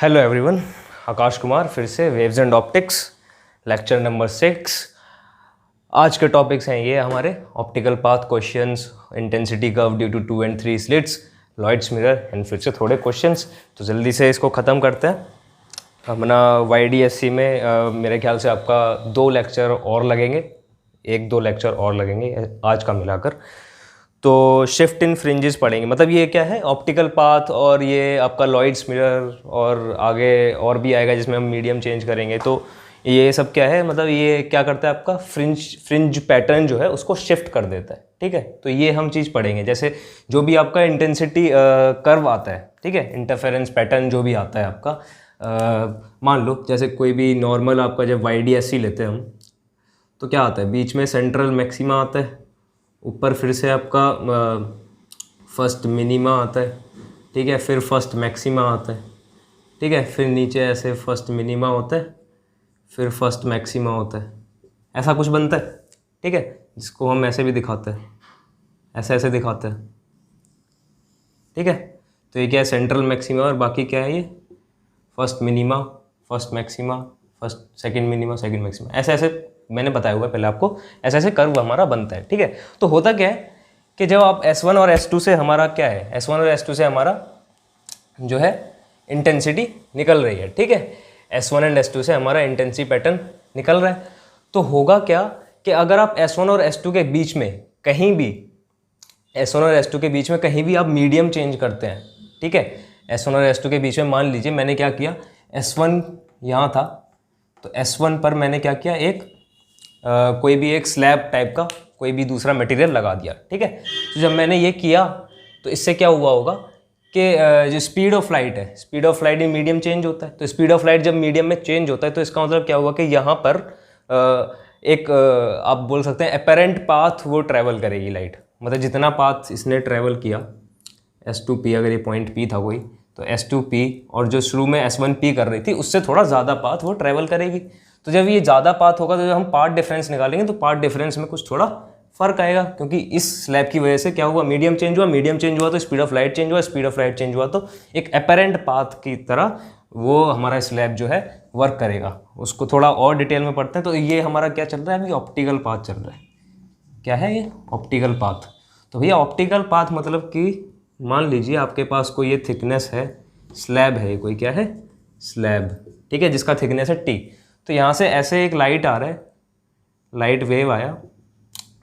Hello everyone, आकाश कुमार फिर से waves and optics lecture number 6। आज के टॉपिक्स हैं ये हमारे optical path questions, intensity curve due to 2 and 3 slits, Lloyd's mirror and फिर से थोड़े क्वेश्चंस। तो जल्दी से इसको ख़त्म करते हैं। अपना YDSC में मेरे ख्याल से आपका 2 लेक्चर और लगेंगे, 1-2 लेक्चर और लगेंगे आज का मिलाकर। तो शिफ्ट इन फ्रिंजेस पढ़ेंगे, मतलब ये क्या है, ऑप्टिकल पाथ और ये आपका लॉयड्स मिरर और आगे और भी आएगा जिसमें हम मीडियम चेंज करेंगे। तो ये सब क्या है, मतलब ये क्या करता है, आपका फ्रिंज पैटर्न जो है उसको शिफ्ट कर देता है। ठीक है, तो ये हम चीज़ पढ़ेंगे। जैसे जो भी आपका इंटेंसिटी कर्व आता है, ठीक है, इंटरफेरेंस पैटर्न जो भी आता है आपका, मान लो जैसे कोई भी नॉर्मल आपका जब YDSC लेते हैं हम, तो क्या आता है, बीच में सेंट्रल मैक्सिमा आता है, ऊपर फिर से आपका फर्स्ट मिनिमा आता है, ठीक है, फिर फर्स्ट मैक्सिमा आता है, ठीक है, फिर नीचे ऐसे फर्स्ट मिनिमा होता है, फिर फर्स्ट मैक्सिमा होता है, ऐसा कुछ बनता है। ठीक है, जिसको हम ऐसे भी दिखाते हैं, ऐसे ऐसे दिखाते हैं। ठीक है, तो ये क्या है, सेंट्रल मैक्सिमा, और बाकी क्या है, ये first minima, first maxima, first second minima, second maxima, ऐसे ऐसे मैंने बताया हुआ है पहले आपको, ऐसे ऐसे कर्व हमारा बनता है। ठीक है, तो होता क्या है कि जब आप S1 और S2 से हमारा क्या है, S1 और S2 से हमारा जो है इंटेंसिटी निकल रही है। ठीक है, S1 एंड S2 से हमारा इंटेंसिटी पैटर्न निकल रहा है। तो होगा क्या कि अगर आप S1 और S2 के बीच में कहीं भी, S1 और S2 के बीच में कहीं भी आप मीडियम चेंज करते हैं, ठीक है, S1 और S2 के बीच में मान लीजिए मैंने क्या किया, S1 यहाँ था, तो S1 पर मैंने क्या किया, एक कोई भी एक स्लैब टाइप का कोई भी दूसरा मटेरियल लगा दिया। ठीक है, तो जब मैंने ये किया तो इससे क्या हुआ होगा कि जो स्पीड ऑफ लाइट है, स्पीड ऑफ लाइट में मीडियम चेंज होता है। तो स्पीड ऑफ लाइट जब मीडियम में चेंज होता है तो इसका मतलब क्या हुआ कि यहाँ पर एक आप बोल सकते हैं अपेरेंट पाथ वो ट्रैवल करेगी लाइट, मतलब जितना पाथ इसने ट्रैवल किया S2P, अगर ये पॉइंट P था कोई, तो S2P और जो शुरू में S1P कर रही थी उससे थोड़ा ज़्यादा पाथ वो ट्रैवल करेगी। तो जब ये ज़्यादा पाथ होगा तो जब हम पाथ डिफरेंस निकालेंगे तो पाथ डिफरेंस में कुछ थोड़ा फर्क आएगा, क्योंकि इस स्लैब की वजह से क्या हुआ, मीडियम चेंज हुआ, मीडियम चेंज हुआ तो स्पीड ऑफ लाइट चेंज हुआ, स्पीड ऑफ लाइट चेंज हुआ तो एक अपेरेंट पाथ की तरह वो हमारा स्लैब जो है वर्क करेगा। उसको थोड़ा और डिटेल में पढ़ते हैं। तो ये हमारा क्या चल रहा है अभी, ऑप्टिकल पाथ चल रहा है। क्या है ये, ऑप्टिकल पाथ। तो भैया ऑप्टिकल पाथ मतलब कि मान लीजिए आपके पास कोई ये थिकनेस है, स्लैब है, कोई क्या है, स्लैब, ठीक है, जिसका थिकनेस है T। तो यहाँ से ऐसे एक लाइट आ रहा है, लाइट वेव आया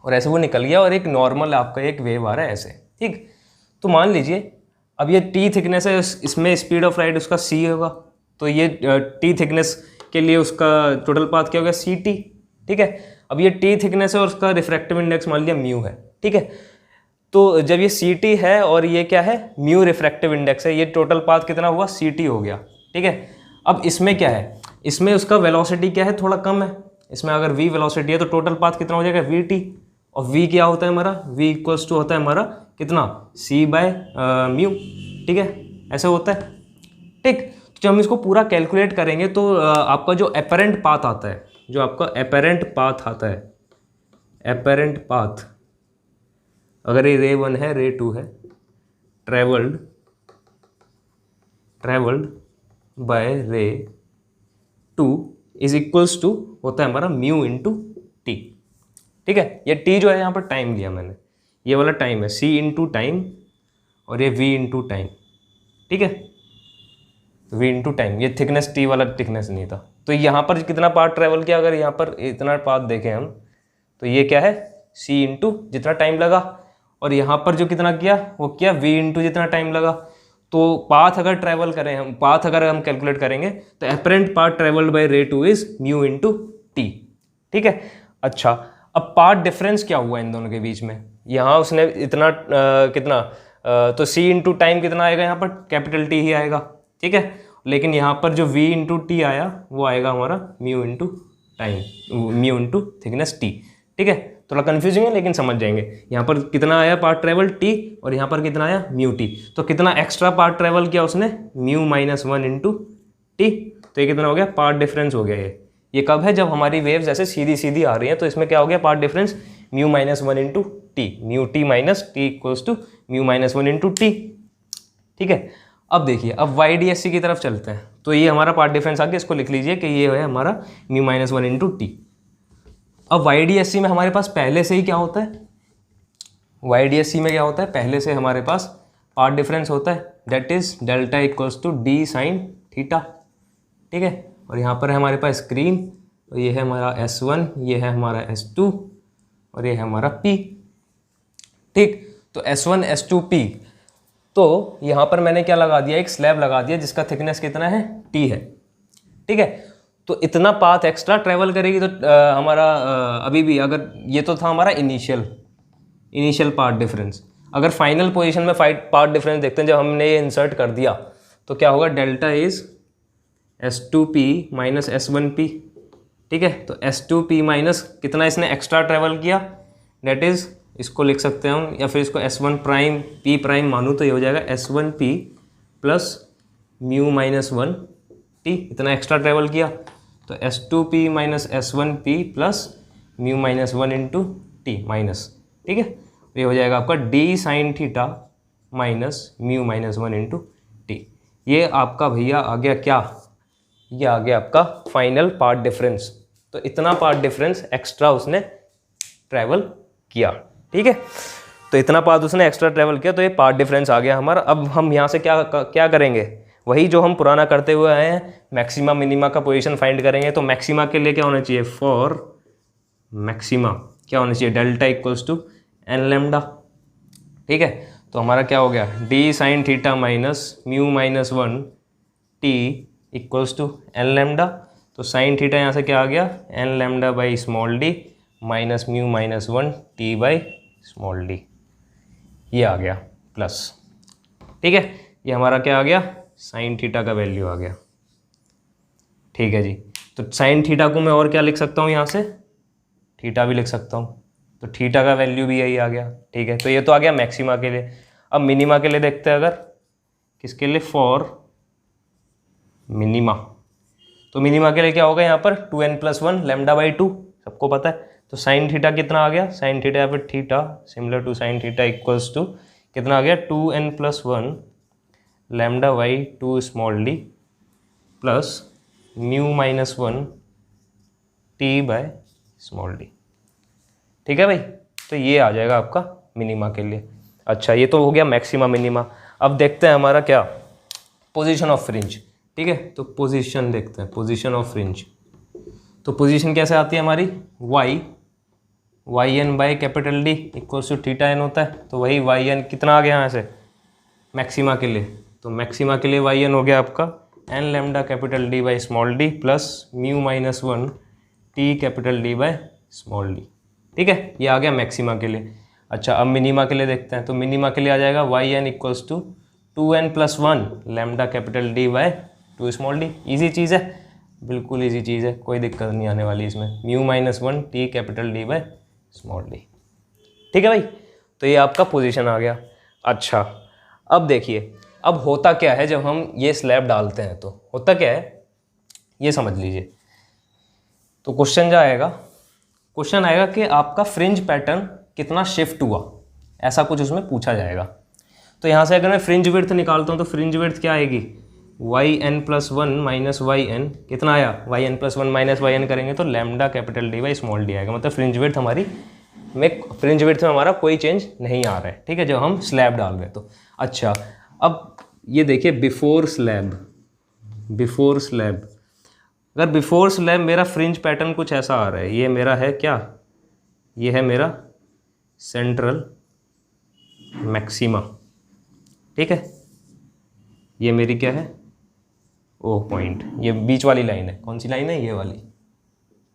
और ऐसे वो निकल गया, और एक नॉर्मल आपका एक वेव आ रहा है ऐसे। ठीक, तो मान लीजिए अब ये T थिकनेस है, इसमें स्पीड ऑफ लाइट उसका C होगा, तो ये T थिकनेस के लिए उसका टोटल पाथ क्या होगा, CT। ठीक है, अब ये T थिकनेस है और उसका रिफ्रैक्टिव इंडेक्स मान लिया म्यू है। ठीक है, तो जब ये CT है और ये क्या है, म्यू रिफ्रैक्टिव इंडेक्स है, ये टोटल पाथ कितना हुआ, CT हो गया। ठीक है, अब इसमें क्या है, इसमें उसका वेलोसिटी क्या है, थोड़ा कम है। इसमें अगर v वेलोसिटी है तो टोटल पाथ कितना हो जाएगा, VT, और v क्या होता है हमारा, v इक्वल्स टू होता है हमारा कितना, C/म्यू। ठीक है, ऐसे होता है। ठीक, तो जब हम इसको पूरा कैलकुलेट करेंगे तो आपका जो अपेरेंट पाथ आता है, जो आपका अपेरेंट पाथ आता है, अपेरेंट पाथ, अगर ये रे 1 है, रे 2 है, ट्रेवल्ड बाय रे 2 इज इक्वल्स टू होता है हमारा म्यू इंटू टी। ठीक है, ये टी जो है यहाँ पर टाइम लिया मैंने, ये वाला टाइम है, C इंटू टाइम, और ये V इंटू टाइम। ठीक है, V इंटू टाइम, ये थिकनेस T वाला थिकनेस नहीं था। तो यहाँ पर कितना पार्ट ट्रेवल किया, अगर यहाँ पर इतना पाथ देखें हम, तो ये क्या है, C इंटू जितना टाइम लगा, और यहाँ पर जो कितना किया वो किया V इंटू जितना टाइम लगा। तो पाथ अगर ट्रैवल करें हम, पाथ अगर हम कैलकुलेट करेंगे तो अपेरेंट पाथ ट्रैवल्ड बाय रे 2 इज म्यू इंटू टी। ठीक है, अच्छा, अब पाथ डिफरेंस क्या हुआ इन दोनों के बीच में, यहाँ उसने इतना कितना तो C इंटू टाइम कितना आएगा, यहाँ पर कैपिटल T ही आएगा। ठीक है, लेकिन यहाँ पर जो V इंटू टी आया वो आएगा हमारा mu into time, mu into thickness T। ठीक है, थोड़ा कंफ्यूजिंग है लेकिन समझ जाएंगे। यहाँ पर कितना आया पार्ट ट्रेवल T, और यहाँ पर कितना आया म्यू T, तो कितना एक्स्ट्रा पार्ट ट्रेवल किया उसने, म्यू -1 इंटू टी। तो ये कितना हो गया, पार्ट डिफरेंस हो गया। ये कब है, जब हमारी वेव्स ऐसे सीधी सीधी आ रही हैं, तो इसमें क्या हो गया, part difference mu -1 into t, mu T minus T equals to mu -1 into t. ठीक है, अब देखिए, अब YDSC की तरफ चलते हैं। तो ये हमारा पार्ट डिफरेंस आ गया, इसको लिख लीजिए कि ये है हमारा mu minus one into t. अब YDSC में हमारे पास पहले से ही क्या होता है, YDSC में क्या होता है, पहले से हमारे पास पार्ट डिफरेंस होता है, that is delta equals to d sine theta. ठीक है, और यहाँ पर है हमारे पास स्क्रीन, तो ये है हमारा S1, ये है हमारा S2 और ये है हमारा P। ठीक, तो S1 S2 P, तो यहाँ पर मैंने क्या लगा दिया, एक स्लैब लगा दिया जिसका थिकनेस कितना है, T है। ठीक है, तो इतना पाथ एक्स्ट्रा ट्रेवल करेगी तो हमारा अभी भी, अगर ये तो था हमारा इनिशियल पार्ट डिफरेंस, अगर फाइनल पोजीशन में पार्ट डिफरेंस देखते हैं, जब हमने ये इंसर्ट कर दिया तो क्या होगा, delta is S2P minus S1P। ठीक है, तो S2P माइनस कितना इसने एक्स्ट्रा ट्रेवल किया, डेट इज, इसको लिख सकते हैं हम, या फिर इसको S1 प्राइम P प्राइम मानूँ तो ये हो जाएगा S1P plus mu minus one T, इतना एक्स्ट्रा ट्रेवल किया, तो S2P minus S1P plus mu minus one into T minus. ठीक है, ये हो जाएगा आपका D sine theta minus mu minus one into T. ये आपका भैया आ गया क्या, ये आ गया आपका फाइनल पार्ट डिफरेंस। तो इतना पार्ट डिफरेंस एक्स्ट्रा उसने ट्रैवल किया। ठीक है, तो इतना पार्ट उसने एक्स्ट्रा ट्रैवल किया, तो ये पार्ट डिफरेंस आ गया हमारा। अब हम यहाँ से क्या करेंगे, वही जो हम पुराना करते हुए आए हैं, मैक्सिमा मिनिमा का पोजीशन फाइंड करेंगे। तो मैक्सिमा के लिए क्या होना चाहिए, फॉर मैक्सिमा क्या होना चाहिए, delta equals to n lambda. ठीक है, तो हमारा क्या हो गया, d sine theta minus mu minus one t equals to n lambda. तो साइन थीटा यहाँ से क्या आ गया, n lambda by small d minus mu minus one t by small d, ये आ गया प्लस। ठीक है, ये हमारा क्या आ गया, साइन थीटा का वैल्यू आ गया। ठीक है जी, तो साइन थीटा को मैं और क्या लिख सकता हूँ, यहाँ से थीटा भी लिख सकता हूँ, तो थीटा का वैल्यू भी यही आ गया। ठीक है, तो ये तो आ गया मैक्सिमा के लिए। अब मिनिमा के लिए देखते हैं, अगर किसके लिए, फॉर मिनिमा। तो मिनिमा के लिए क्या होगा, यहाँ पर 2n+1 लैम्डा बाई 2 सबको पता है। तो साइन थीटा कितना आ गया, साइन थीटा या फिर theta similar to sine theta equals to कितना आ गया, 2n+1 lambda by 2 small d plus mu minus one t by small d. ठीक है भाई, तो ये आ जाएगा आपका मिनिमा के लिए। अच्छा, ये तो हो गया मैक्सिमा मिनिमा। अब देखते हैं हमारा क्या, पोजीशन ऑफ फ्रिंज। ठीक है, तो पोजीशन देखते हैं, पोजीशन ऑफ फ्रिंज। तो पोजीशन कैसे आती है हमारी, y n by capital D equals to theta n होता है। तो वही वाई एन कितना आ गया यहाँ से मैक्सिमा के लिए, तो मैक्सिमा के लिए वाई एन हो गया आपका n lambda capital D by small d plus mu minus one t capital D by small d. ठीक है, ये आ गया मैक्सिमा के लिए। अच्छा, अब मिनिमा के लिए देखते हैं। तो मिनिमा के लिए आ जाएगा Y N equals to 2n+1 lambda capital D by 2 small D. Easy चीज़ है, बिल्कुल ईजी चीज़ है, कोई दिक्कत नहीं आने वाली इसमें। Mu minus one t capital D bye small d. ठीक है भाई, तो ये आपका पोजीशन आ गया। अच्छा, अब देखिए, अब होता क्या है जब हम ये स्लैब डालते हैं, तो होता क्या है ये समझ लीजिए। तो क्वेश्चन आएगा कि आपका फ्रिंज पैटर्न कितना शिफ्ट हुआ, ऐसा कुछ उसमें पूछा जाएगा। तो यहाँ से अगर मैं फ्रिंज विड्थ निकालता हूँ तो फ्रिंज विड्थ क्या आएगी, yn+1 माइनस वाई एन, कितना आया yn+1 माइनस वाई एन करेंगे तो lambda capital D by small D आएगा। मतलब फ्रिंज विड्थ में हमारा कोई चेंज नहीं आ रहा है। ठीक है, जब हम स्लैब डाल रहे हैं तो। अच्छा, अब ये देखिए बिफोर स्लैब, अगर बिफोर स्लैब मेरा फ्रिंज पैटर्न कुछ ऐसा आ रहा है, ये मेरा है क्या, ये है मेरा सेंट्रल मैक्सिमा। ठीक है, ये मेरी क्या है, ओ पॉइंट, ये बीच वाली लाइन है, कौन सी लाइन है, ये वाली।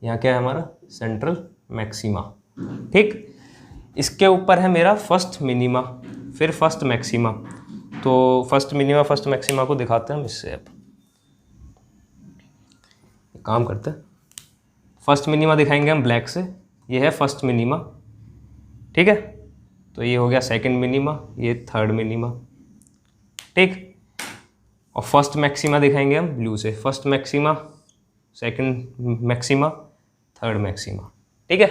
यहाँ क्या है हमारा सेंट्रल मैक्सिमा। ठीक, इसके ऊपर है मेरा फर्स्ट मिनिमा, फिर फर्स्ट मैक्सिमा। तो फर्स्ट मिनिमा फर्स्ट मैक्सिमा को दिखाते हैं हम इससे। अब काम करते हैं, फर्स्ट मिनिमा दिखाएंगे हम ब्लैक से। ये है फर्स्ट मिनिमा। ठीक है, तो ये हो गया सेकंड मिनिमा, ये थर्ड मिनिमा। ठीक, और फर्स्ट मैक्सिमा दिखाएंगे हम ब्लू से। First maxima, second maxima, third maxima. ठीक है,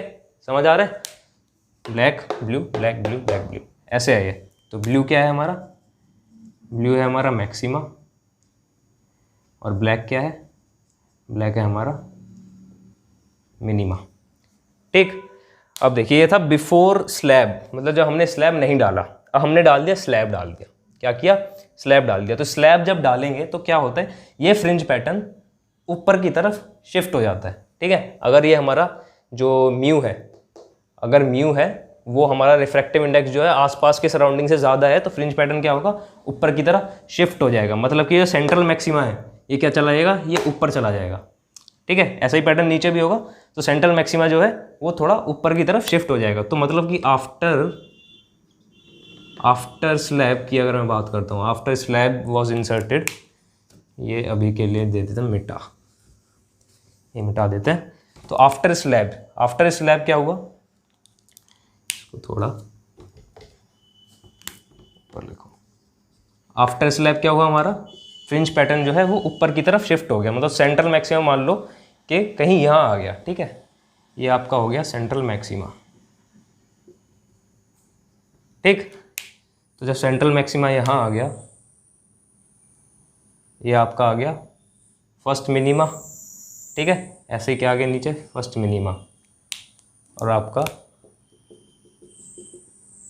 समझ आ रहा है, black blue black blue black blue, ऐसे है ये। तो ब्लू क्या है हमारा, ब्लू है हमारा मैक्सिमा, और ब्लैक क्या है, ब्लैक है हमारा मिनिमा। ठीक, अब देखिए ये था बिफोर स्लैब, मतलब जब हमने स्लैब नहीं डाला, अब हमने डाल दिया स्लैब डाल दिया, क्या किया, स्लैब डाल दिया। तो स्लैब जब डालेंगे तो क्या होता है, ये फ्रिंज पैटर्न ऊपर की तरफ शिफ्ट हो जाता है। ठीक है, अगर ये हमारा जो म्यू है, अगर म्यू है वो हमारा रिफ्रैक्टिव इंडेक्स जो है आसपास के सराउंडिंग से ज़्यादा है, तो फ्रिंज पैटर्न क्या होगा, ऊपर की तरफ शिफ्ट हो जाएगा। मतलब कि ये सेंट्रल मैक्सिमा है, ये क्या चला जाएगा, ये ऊपर चला जाएगा। ठीक है, ऐसा ही पैटर्न नीचे भी होगा, तो सेंट्रल मैक्सिमा जो है वो थोड़ा ऊपर की तरफ शिफ्ट हो जाएगा। तो मतलब कि आफ्टर स्लैब की अगर मैं बात करता हूँ, आफ्टर स्लैब वॉज इंसर्टेड, ये अभी के लिए दे देते हैं मिटा, ये मिटा देते हैं। तो आफ्टर स्लैब क्या हुआ, इसको थोड़ा ऊपर लिखो। आफ्टर स्लैब क्या हुआ, हमारा फ्रिंज पैटर्न जो है वो ऊपर की तरफ शिफ्ट हो गया, मतलब सेंट्रल मैक्सिमा मान लो कि कहीं यहाँ आ गया। ठीक है, ये आपका हो गया सेंट्रल मैक्सिमा। ठीक, तो जब सेंट्रल मैक्सिमा यहाँ आ गया, ये आपका आ गया फर्स्ट मिनिमा। ठीक है, ऐसे ही क्या आ गया नीचे, फर्स्ट मिनिमा, और आपका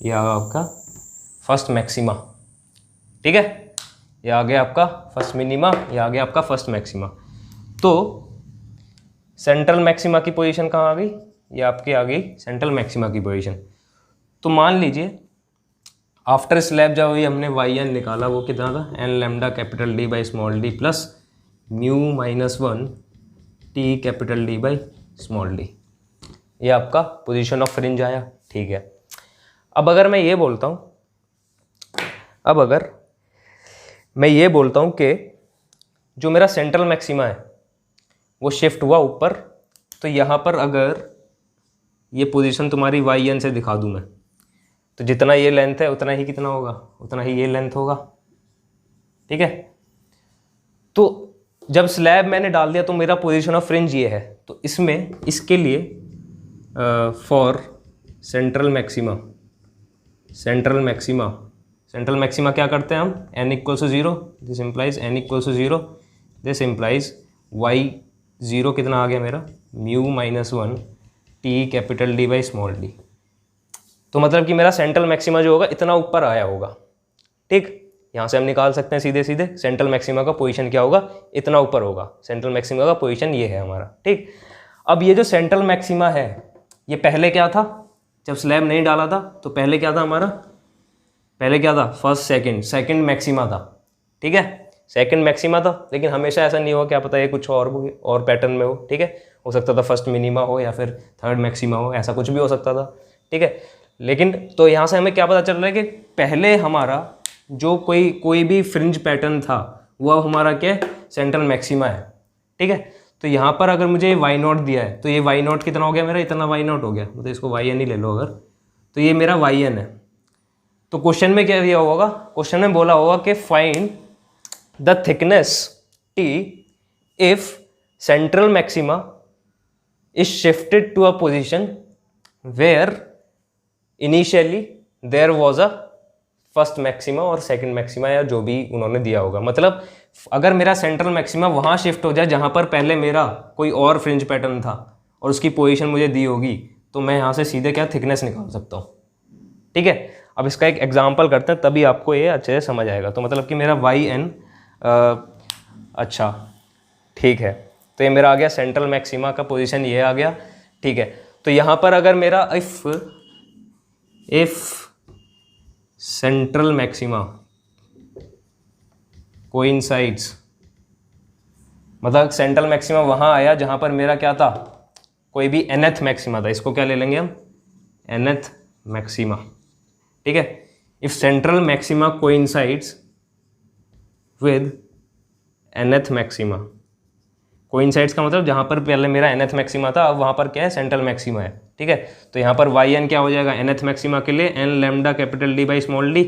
ये आ गया आपका फर्स्ट मैक्सिमा। ठीक है, ये आ गया आपका फर्स्ट मिनिमा, ये आ गया आपका फर्स्ट मैक्सिमा। तो सेंट्रल मैक्सिमा की पोजीशन कहाँ आ गई, ये आपकी आ गई सेंट्रल मैक्सिमा की पोजीशन। तो मान लीजिए आफ्टर स्लैब जब ये हमने वाई एन निकाला, वो कितना था, n lambda capital D by small d plus mu -1 t capital D by small d, ये आपका पोजीशन ऑफ फ्रिंज आया। ठीक है, अब अगर मैं ये बोलता हूँ कि जो मेरा सेंट्रल मैक्सिमा है वो शिफ्ट हुआ ऊपर, तो यहाँ पर अगर ये पोजीशन तुम्हारी वाई एन से दिखा दूँ मैं, तो जितना ये लेंथ है उतना ही कितना होगा, उतना ही ये लेंथ होगा। ठीक है, तो जब स्लैब मैंने डाल दिया तो मेरा पोजीशन ऑफ फ्रिंज ये है, तो इसमें इसके लिए फॉर सेंट्रल मैक्सिमा क्या करते हैं हम, n = 0, this implies n = 0, this implies y 0 कितना आ गया मेरा, mu -1 t capital D by small D. तो मतलब कि मेरा सेंट्रल मैक्सिमा जो होगा इतना ऊपर आया होगा। ठीक, यहाँ से हम निकाल सकते हैं सीधे सीधे सेंट्रल मैक्सिमा का पोजीशन क्या होगा, इतना ऊपर होगा। सेंट्रल मैक्सिमा का पोजीशन ये है हमारा। ठीक, अब ये जो सेंट्रल मैक्सिमा है ये पहले क्या था, जब स्लैब नहीं डाला था तो पहले क्या था हमारा, पहले क्या था, फर्स्ट सेकंड मैक्सिमा था। ठीक है, सेकंड मैक्सिमा था, लेकिन हमेशा ऐसा नहीं हुआ, क्या पता ये कुछ और पैटर्न में हो। ठीक है, हो सकता था फर्स्ट मिनिमा हो या फिर थर्ड मैक्सिमा हो, ऐसा कुछ भी हो सकता था। ठीक है, लेकिन तो यहाँ से हमें क्या पता चल रहा है कि पहले हमारा जो कोई भी फ्रिंज पैटर्न था वो हमारा क्या है, सेंट्रल मैक्सिमा है। ठीक है, तो यहाँ पर अगर मुझे y0 दिया है तो ये y0 कितना हो गया मेरा, इतना y0 हो गया, मतलब इसको yn ही ले लो अगर, तो ये मेरा yn है। तो क्वेश्चन में क्या दिया होगा, क्वेश्चन में बोला होगा कि find the thickness t if central maxima is shifted to a position where initially there was a first maxima और सेकंड मैक्सिमा, या जो भी उन्होंने दिया होगा। मतलब अगर मेरा सेंट्रल मैक्सिमा वहाँ शिफ्ट हो जाए जहाँ पर पहले मेरा कोई और फ्रिंज पैटर्न था और उसकी पोजीशन मुझे दी होगी, तो मैं यहाँ से सीधे क्या थिकनेस निकाल सकता हूँ। ठीक है, अब इसका एक एग्जांपल करते हैं, तभी आपको ये अच्छे से समझ आएगा। तो मतलब कि मेरा yn अच्छा ठीक है, तो ये मेरा आ गया सेंट्रल मैक्सिमा का पोजीशन, ये आ गया। ठीक है, तो यहाँ पर अगर मेरा इफ सेंट्रल मैक्सिमा कोइंसाइड्स, मतलब सेंट्रल मैक्सिमा वहाँ आया जहाँ पर मेरा क्या था, कोई भी nth मैक्सिमा था, इसको क्या ले लेंगे हम, nth मैक्सिमा। ठीक है, if central maxima coincides with nth maxima, coincides का मतलब जहाँ पर पहले मेरा nth मैक्सिमा था अब वहाँ पर क्या है, सेंट्रल मैक्सिमा है। ठीक है, तो यहाँ पर yn क्या हो जाएगा, nth मैक्सिमा के लिए n lambda capital D by small d.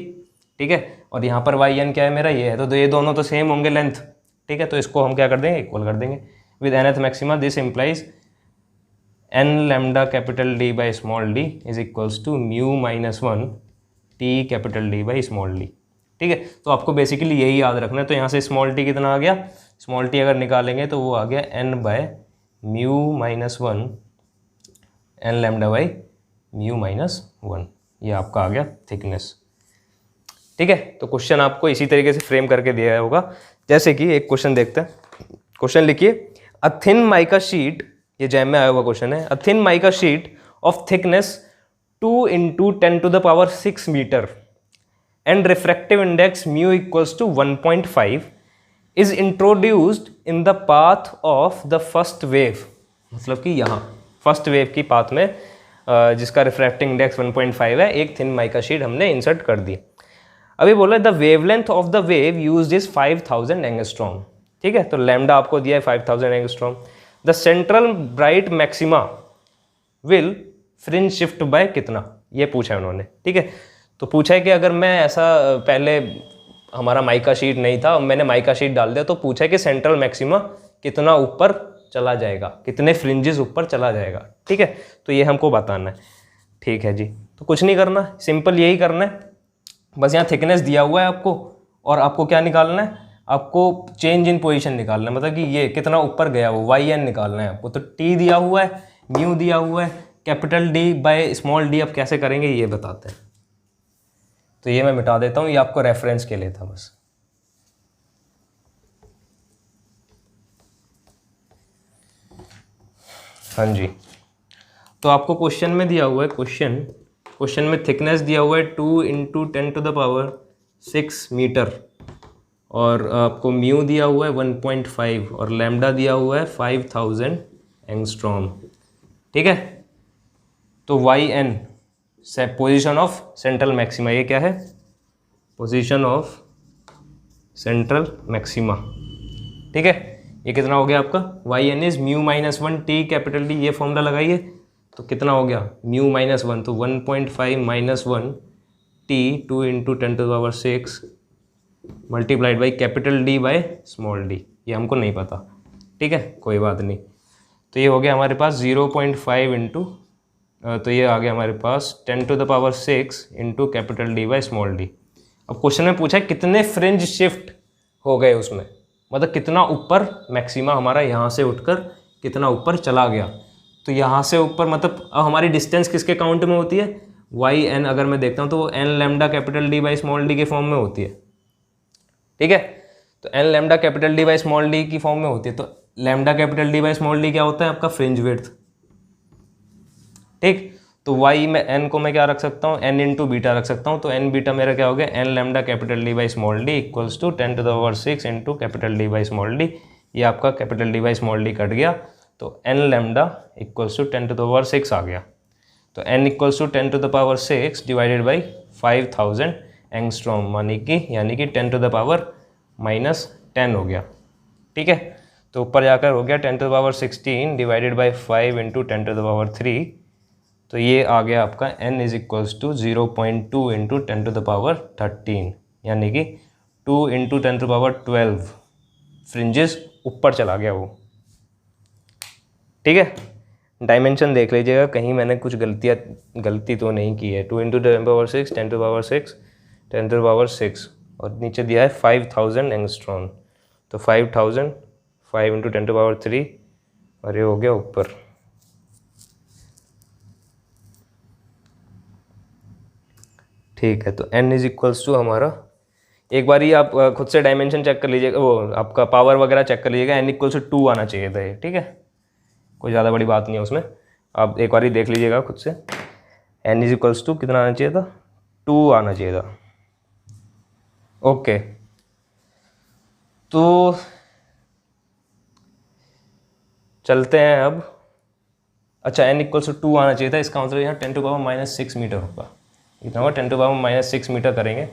ठीक है, और यहाँ पर yn क्या है मेरा, ये है, तो ये दोनों तो सेम होंगे लेंथ। ठीक है, तो इसको हम क्या कर देंगे, इक्वल कर देंगे with nth maxima, this implies n lambda capital D by small d is equals to mu -1 t capital D by small d. ठीक है, तो आपको बेसिकली यही याद रखना है। तो यहाँ से स्मॉल टी कितना आ गया, स्मॉल टी अगर निकालेंगे तो वो आ गया n by mu minus 1 n lambda by mu minus 1, ये आपका आ गया थिकनेस। ठीक है, तो क्वेश्चन आपको इसी तरीके से फ्रेम करके दिया होगा। जैसे कि एक क्वेश्चन देखते हैं, क्वेश्चन लिखिए, अ थिन माइका शीट, ये जैम में आया हुआ क्वेश्चन है, a thin mica sheet of thickness 2 × 10⁻6 metre and refractive index mu equals to 1.5 is introduced in the path of the first wave। मतलब कि यहाँ फर्स्ट वेव की पाथ में जिसका रिफ्रैक्टिंग इंडेक्स 1.5 है, एक थिन माइका शीट हमने इंसर्ट कर दी। अभी बोला the wavelength of the wave used is 5000 angstrom. ठीक है, तो लैम्डा आपको दिया है 5000 angstrom. The central bright maxima will fringe shift by कितना, ये पूछा है उन्होंने। ठीक है, तो पूछा है कि अगर मैं ऐसा, पहले हमारा माइका शीट नहीं था, मैंने माइका शीट डाल दिया, तो पूछा है कि सेंट्रल मैक्सिमा कितना ऊपर चला जाएगा, कितने फ्रिंजेस ऊपर चला जाएगा। ठीक है, तो ये हमको बताना है। ठीक है जी, तो कुछ नहीं करना, सिंपल यही करना है, बस यहाँ थिकनेस दिया हुआ है आपको, और आपको क्या निकालना है, आपको चेंज इन पोजीशन निकालना है, मतलब कि ये कितना ऊपर गया वो वाई एन निकालना है आपको। तो टी दिया हुआ है, म्यू दिया हुआ है, capital D bye small D, अब कैसे करेंगे ये बताते हैं। तो ये मैं मिटा देता हूँ, ये आपको रेफरेंस के लिए था बस। हाँ जी, तो आपको क्वेश्चन में दिया हुआ है, क्वेश्चन में थिकनेस दिया हुआ है 2 × 10⁻6 मीटर, और आपको म्यू दिया हुआ है 1.5 और लैम्डा दिया हुआ है 5000 एंगस्ट्रॉम। ठीक है, तो वाई एन से पोजीशन ऑफ सेंट्रल मैक्सिमा, ये क्या है, पोजीशन ऑफ सेंट्रल मैक्सिमा। ठीक है, ये कितना हो गया आपका, y n is mu minus 1 t capital D, ये फॉर्मूला लगाइए, तो कितना हो गया म्यू माइनस 1, तो 1.5 minus 1 T 2 × 10⁻6 multiplied by capital D bye small d, ये हमको नहीं पता। ठीक है, कोई बात नहीं, तो ये हो गया हमारे पास 0.5 इंटू, तो ये आ गया हमारे पास 10⁻6 into capital D by small D. अब क्वेश्चन में पूछा है कितने फ्रिंज शिफ्ट हो गए उसमें, मतलब कितना ऊपर मैक्सिमा हमारा यहाँ से उठकर कितना ऊपर चला गया। तो यहाँ से ऊपर मतलब अब हमारी डिस्टेंस किसके काउंट में होती है, वाई एन अगर मैं देखता हूँ तो वो n lambda capital D by small d के फॉर्म में होती है। ठीक है, तो n lambda capital D by small d की फॉर्म में होती है। तो lambda capital D by small d क्या होता है आपका, फ्रिंज विड्थ। ठीक, तो वाई में एन को मैं क्या रख सकता हूँ, एन इंटू बीटा रख सकता हूँ। तो एन बीटा मेरा क्या हो गया, n lambda capital D by small d equals to 10⁻6 into capital D by small d. ये आपका capital D by small d cut गया, तो एन लैम्डा इक्वल्स टू 10⁻6 आ गया। तो n equals to 10⁻6 divided by 5000 angstrom, यानी कि 10⁻−10 हो गया। ठीक है, तो ऊपर जाकर हो गया 10⁻16 डिवाइडेड बाई 5 इंटू 10⁻3, तो ये आ गया आपका n is equals to 0.2 into 10⁻13, यानी कि 2 इंटू 10⁻12 फ्रिंजेस ऊपर चला गया वो। ठीक है, डायमेंशन देख लीजिएगा कहीं मैंने कुछ गलती तो नहीं की है। 2 इंटू 10⁻6 10⁻6 और नीचे दिया है 5000 एंगस्ट्रॉम, तो 5000 5 इंटू 10⁻3 और ये हो गया ऊपर। ठीक है, तो n इज इक्वल्स टू हमारा, एक बार ही आप खुद से डायमेंशन चेक कर लीजिएगा, वो आपका पावर वगैरह चेक कर लीजिएगा, n इक्वल्स टू 2 आना चाहिए था ये। ठीक है, कोई ज़्यादा बड़ी बात नहीं है उसमें, आप एक बार ही देख लीजिएगा खुद से। n इज इक्वल्स टू कितना आना चाहिए था, 2 आना चाहिए था। ओके, तो चलते हैं अब। अच्छा, n इक्वल्स टू 2 आना चाहिए था, इसका मतलब यहाँ 10⁻6 मीटर होगा। इतना होगा 10⁻6 मीटर करेंगे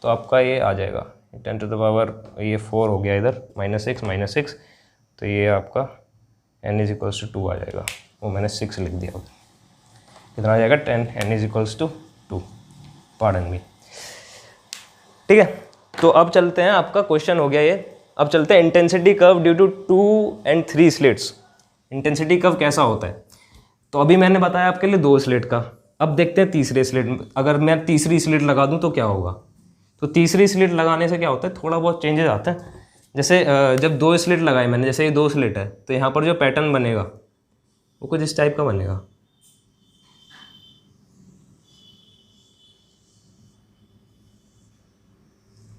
तो आपका ये आ जाएगा 10⁻, ये 4 हो गया इधर, -6, तो ये आपका n इज इक्वल्स टू 2 आ जाएगा। वो मैंने 6 लिख दिया, कितना आ जाएगा 10, n is equals to 2, pardon me. ठीक है, तो अब चलते हैं, आपका क्वेश्चन हो गया ये। अब चलते हैं intensity curve due to 2 and 3 slits. Intensity curve कैसा होता है, तो अभी मैंने बताया आपके लिए 2 स्लिट का। अब देखते हैं तीसरे स्लिट, अगर मैं तीसरी स्लिट लगा दूं तो क्या होगा। तो तीसरी स्लिट लगाने से क्या होता है, थोड़ा बहुत चेंजेस आते हैं। जैसे जब दो स्लिट लगाए मैंने, जैसे ये दो स्लिट है, तो यहाँ पर जो पैटर्न बनेगा वो कुछ इस टाइप का बनेगा।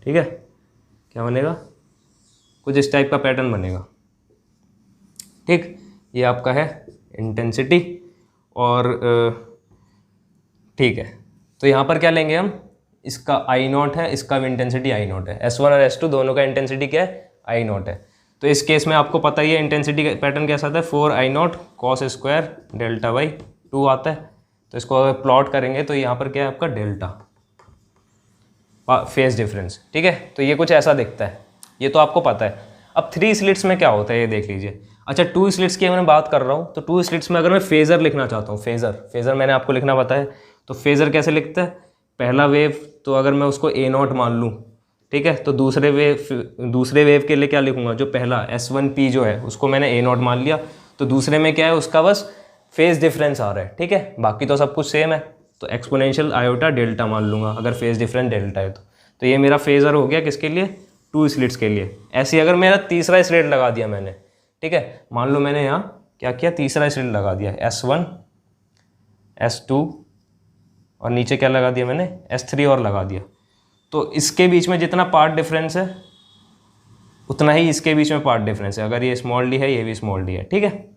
ठीक है, क्या बनेगा, कुछ इस टाइप का पैटर्न बनेगा। ठीक, ये आपका है इंटेंसिटी। और ठीक है, तो यहाँ पर क्या लेंगे हम, इसका आई नॉट है, इसका भी इंटेंसिटी आई नॉट है, S1 और S2 दोनों का इंटेंसिटी क्या है, आई नॉट है। तो इस केस में आपको पता ही है इंटेंसिटी का पैटर्न कैसा आता है, 4 I not cos square delta by 2 आता है। तो इसको अगर प्लॉट करेंगे तो यहाँ पर क्या है आपका डेल्टा फेस डिफरेंस। ठीक है, तो ये कुछ ऐसा दिखता है, ये तो आपको पता है। अब 3 स्लिट्स में क्या होता है ये देख लीजिए। अच्छा, 2 स्लिट्स की मैं बात कर रहा हूँ, तो 2 स्लिट्स में अगर मैं फेज़र लिखना चाहता हूँ, फेज़र मैंने आपको लिखना बताया, तो फेज़र कैसे लिखता है, पहला वेव तो अगर मैं उसको ए नॉट मान लूँ, ठीक है, तो दूसरे वेव के लिए क्या लिखूंगा, जो पहला S1P जो है उसको मैंने ए नॉट मान लिया, तो दूसरे में क्या है उसका बस फेज डिफरेंस आ रहा है। ठीक है, बाकी तो सब कुछ सेम है, तो एक्सपोनेंशियल आयोटा डेल्टा मान लूंगा अगर फेज डिफरेंस डेल्टा है तो ये मेरा फेजर हो गया किसके लिए, 2 स्लिट्स के लिए। ऐसे अगर मेरा तीसरा स्लिट लगा दिया मैंने, ठीक है, मान लो मैंने यहाँ क्या किया, तीसरा स्लिट लगा दिया S1 S2 और नीचे क्या लगा दिया मैंने, S3 और लगा दिया, तो इसके बीच में जितना पार्ट डिफरेंस है उतना ही इसके बीच में पार्ट डिफरेंस है। अगर ये स्मॉल डी है ये भी स्मॉल डी है, ठीक है,